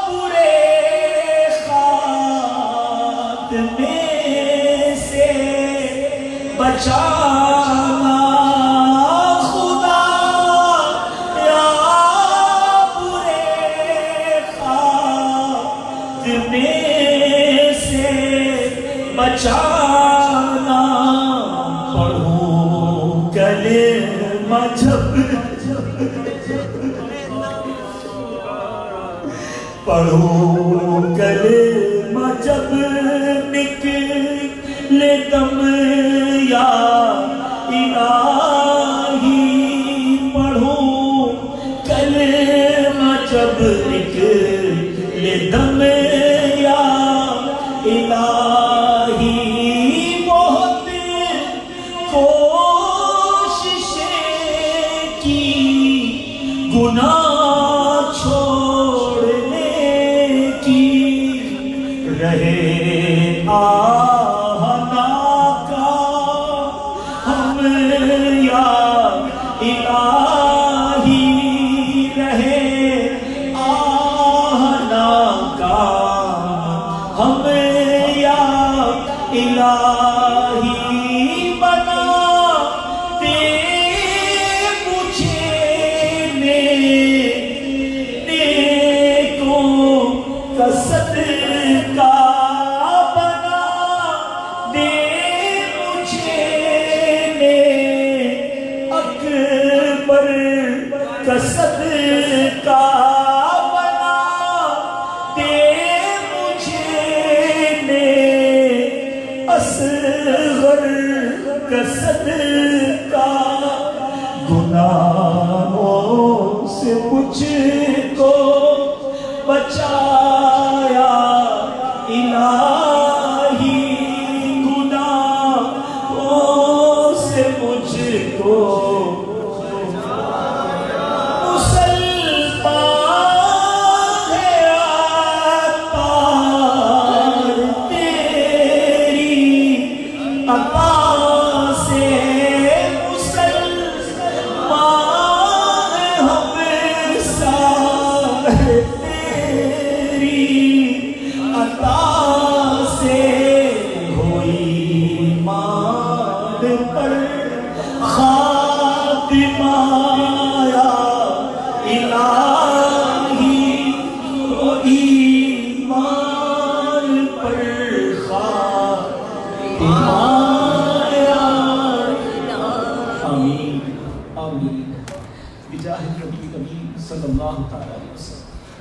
برے خاتمے سے بچانا، خدایا برے خاتمے سے بچانا، پڑھو کلمہ جب نکلے دم یا الہی، پڑھو کلمہ جب نکلے دم یا الہی، بہت کوششیں کی گناہ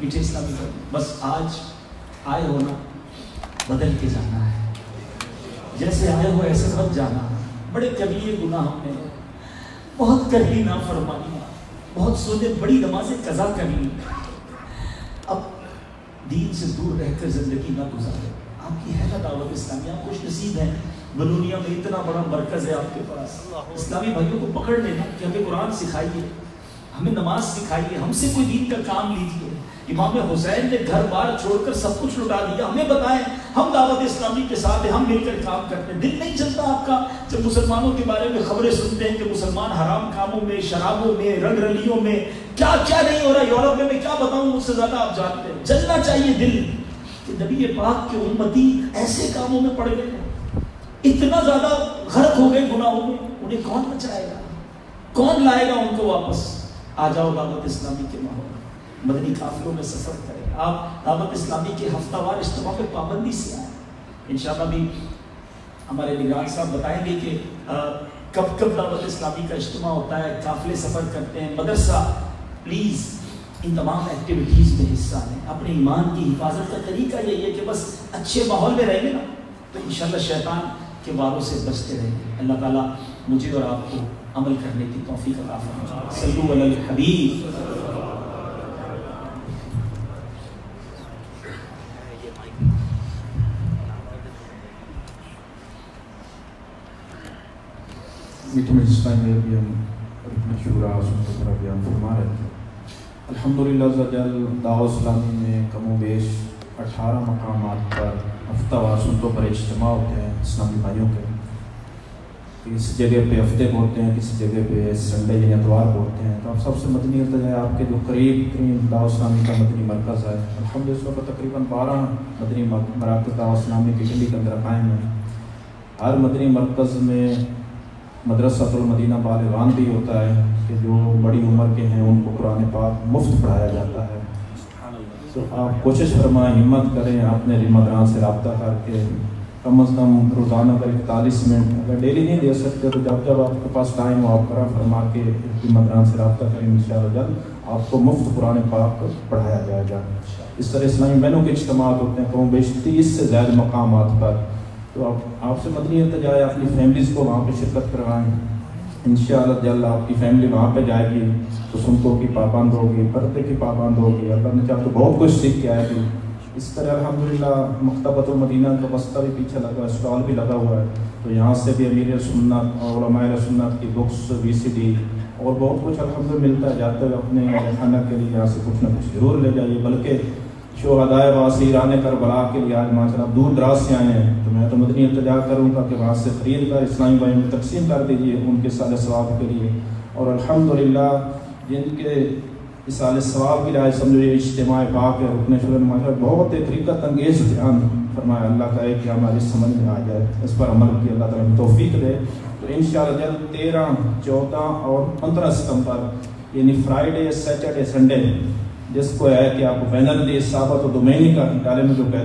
میٹھے اسلامی بھائی، بس آج آئے ہو نا، بدل کے جانا ہے، جیسے آئے ہو ایسے مت جانا۔ بڑے کبیرے گناہ ہم نے، بہت کبھی نافرمانی، بہت سونے بڑی نمازیں قضا کریں، اب دین سے دور رہ کر زندگی نہ گزارے۔ آپ کی ہے نا دعوت اسلامی، آپ خوش نصیب ہیں، بلونیا میں اتنا بڑا مرکز ہے آپ کے پاس۔ اسلامی بھائیوں کو پکڑ لینا کہ ہمیں قرآن سکھائیے، ہمیں نماز سکھائیے، ہم سے کوئی دین کا کام لیجیے۔ امام حسین نے گھر بار چھوڑ کر سب کچھ لٹا دیا، ہمیں بتائیں، ہم دعوت اسلامی کے ساتھ ہیں، ہم مل کر کام کرتے ہیں۔ دل نہیں چلتا آپ کا جب مسلمانوں کے بارے میں خبریں سنتے ہیں کہ مسلمان حرام کاموں میں، شرابوں میں، رنگ رلیوں میں، کیا کیا نہیں ہو رہا۔ یورپ میں کیا بتاؤں، مجھ سے زیادہ آپ جانتے ہیں۔ چلنا چاہیے دل، کہ نبی پاک کے امتی ایسے کاموں میں پڑ گئے ہیں، اتنا زیادہ غرق ہو گئے گناہوں میں، انہیں کون بچائے گا، کون لائے گا ان کو واپس؟ آ جاؤ دعوت اسلامی کے ماحول، مدنی قافلوں میں سفر کریں، آپ دعوت اسلامی کے ہفتہ وار اجتماع پہ پابندی سے آئیں۔ انشاءاللہ بھی ہمارے نگران صاحب بتائیں گے کہ کب کب دعوت اسلامی کا اجتماع ہوتا ہے، قافلے سفر کرتے ہیں، مدرسہ۔ پلیز ان تمام ایکٹیویٹیز میں حصہ لیں۔ اپنے ایمان کی حفاظت کا طریقہ یہی ہے کہ بس اچھے ماحول میں رہیں گے نا تو انشاءاللہ شیطان کے واروں سے بچتے رہیں گے۔ اللہ تعالیٰ مجھے اور آپ کو عمل کرنے کی توفیق عطا فرمائے۔ صلو علی الحبیب۔ میٹھے میں جس ٹائم میں بھی ہم اپنے شورا سنت پر بیان فرما رہے تھے، الحمدللہ عزوجل دعوت اسلامی میں کم و بیش 18 مقامات پر ہفتہ وار سنتوں پر اجتماع ہوتے ہیں اسلامی بھائیوں کے۔ کسی جگہ پہ ہفتے کو ہوتے ہیں، کسی جگہ پہ سنڈے یا اتوار کو ہوتے ہیں۔ تو آپ سب سے مدنی التجا آپ کے جو قریب ترین دعوت اسلامی کا مدنی مرکز ہے، الحمدللہ اس وقت تقریباً 12 مدنی مراکز دعوت اسلامی کے دلی کے اندر قائم ہیں۔ ہر مدنی مرکز میں مدرسہ المدینہ بالغان بھی ہوتا ہے کہ جو بڑی عمر کے ہیں ان کو قرآن پاک مفت پڑھایا جاتا ہے۔ تو آپ کوشش فرمائیں، ہمت کریں، اپنے مدران سے رابطہ کر کے کم از کم روزانہ کا 41 منٹ، اگر ڈیلی نہیں دے سکتے تو جب جب آپ کے پاس ٹائم ہو آپ کرا فرما کے مدران سے رابطہ کریں، انشاءاللہ جلد آپ کو مفت قرآن پاک پڑھایا جائے گا۔ اس طرح اسلامی بہنوں کے اجتماعات ہوتے ہیں کم بیش 30 سے زائد مقامات پر۔ تو آپ سے مدنی التجا ہے اپنی فیملیز کو وہاں پہ شرکت کروائیں، انشاءاللہ جل آپ کی فیملی وہاں پہ جائے گی تو سنتوں کی پابند ہوگی، پردے کی پابند ہوگی، اللہ نے چاہا تو بہت کچھ سیکھ کے آئے گی۔ اس طرح الحمدللہ مکتبۃ المدینہ کا بستہ بھی پیچھے لگا، اسٹال بھی لگا ہوا ہے، تو یہاں سے بھی امیر سنت اور علماء سنت کی بکس، VCD اور بہت کچھ الحمدللہ ملتا ہے۔ جاتے ہوئے اپنے خانہ کے لیے یہاں سے کچھ نہ کچھ ضرور لے جائیے، بلکہ شہدائے واسیران کربلا کے لیے آج ماشاءاللہ دور دراز سے آئے ہیں، تو میں تو مدنی التجا کروں گا کہ وہاں سے خرید کر اسلامی بھائیوں میں تقسیم کر دیجیے ان کے سال ثواب کے لیے۔ اور الحمدللہ جن کے سال ثواب کی رائے سمجھو یہ اجتماع پاک ہے، رکن شکر ماشاءاللہ بہت ایک حقیقت انگیز بیان فرمایا، اللہ کا ہے کہ ہماری سمجھ میں آ جائے، اس پر عمل کی اللہ تعالیٰ توفیق دے۔ تو انشاءاللہ جلد 13، 14 اور 15 ستمبر یعنی فرائیڈے، سیٹرڈے، سنڈے، جس کو ہے کہ آپ وینسڈے، سابت اور ڈومینیکا کے بارے میں جو کہتے ہیں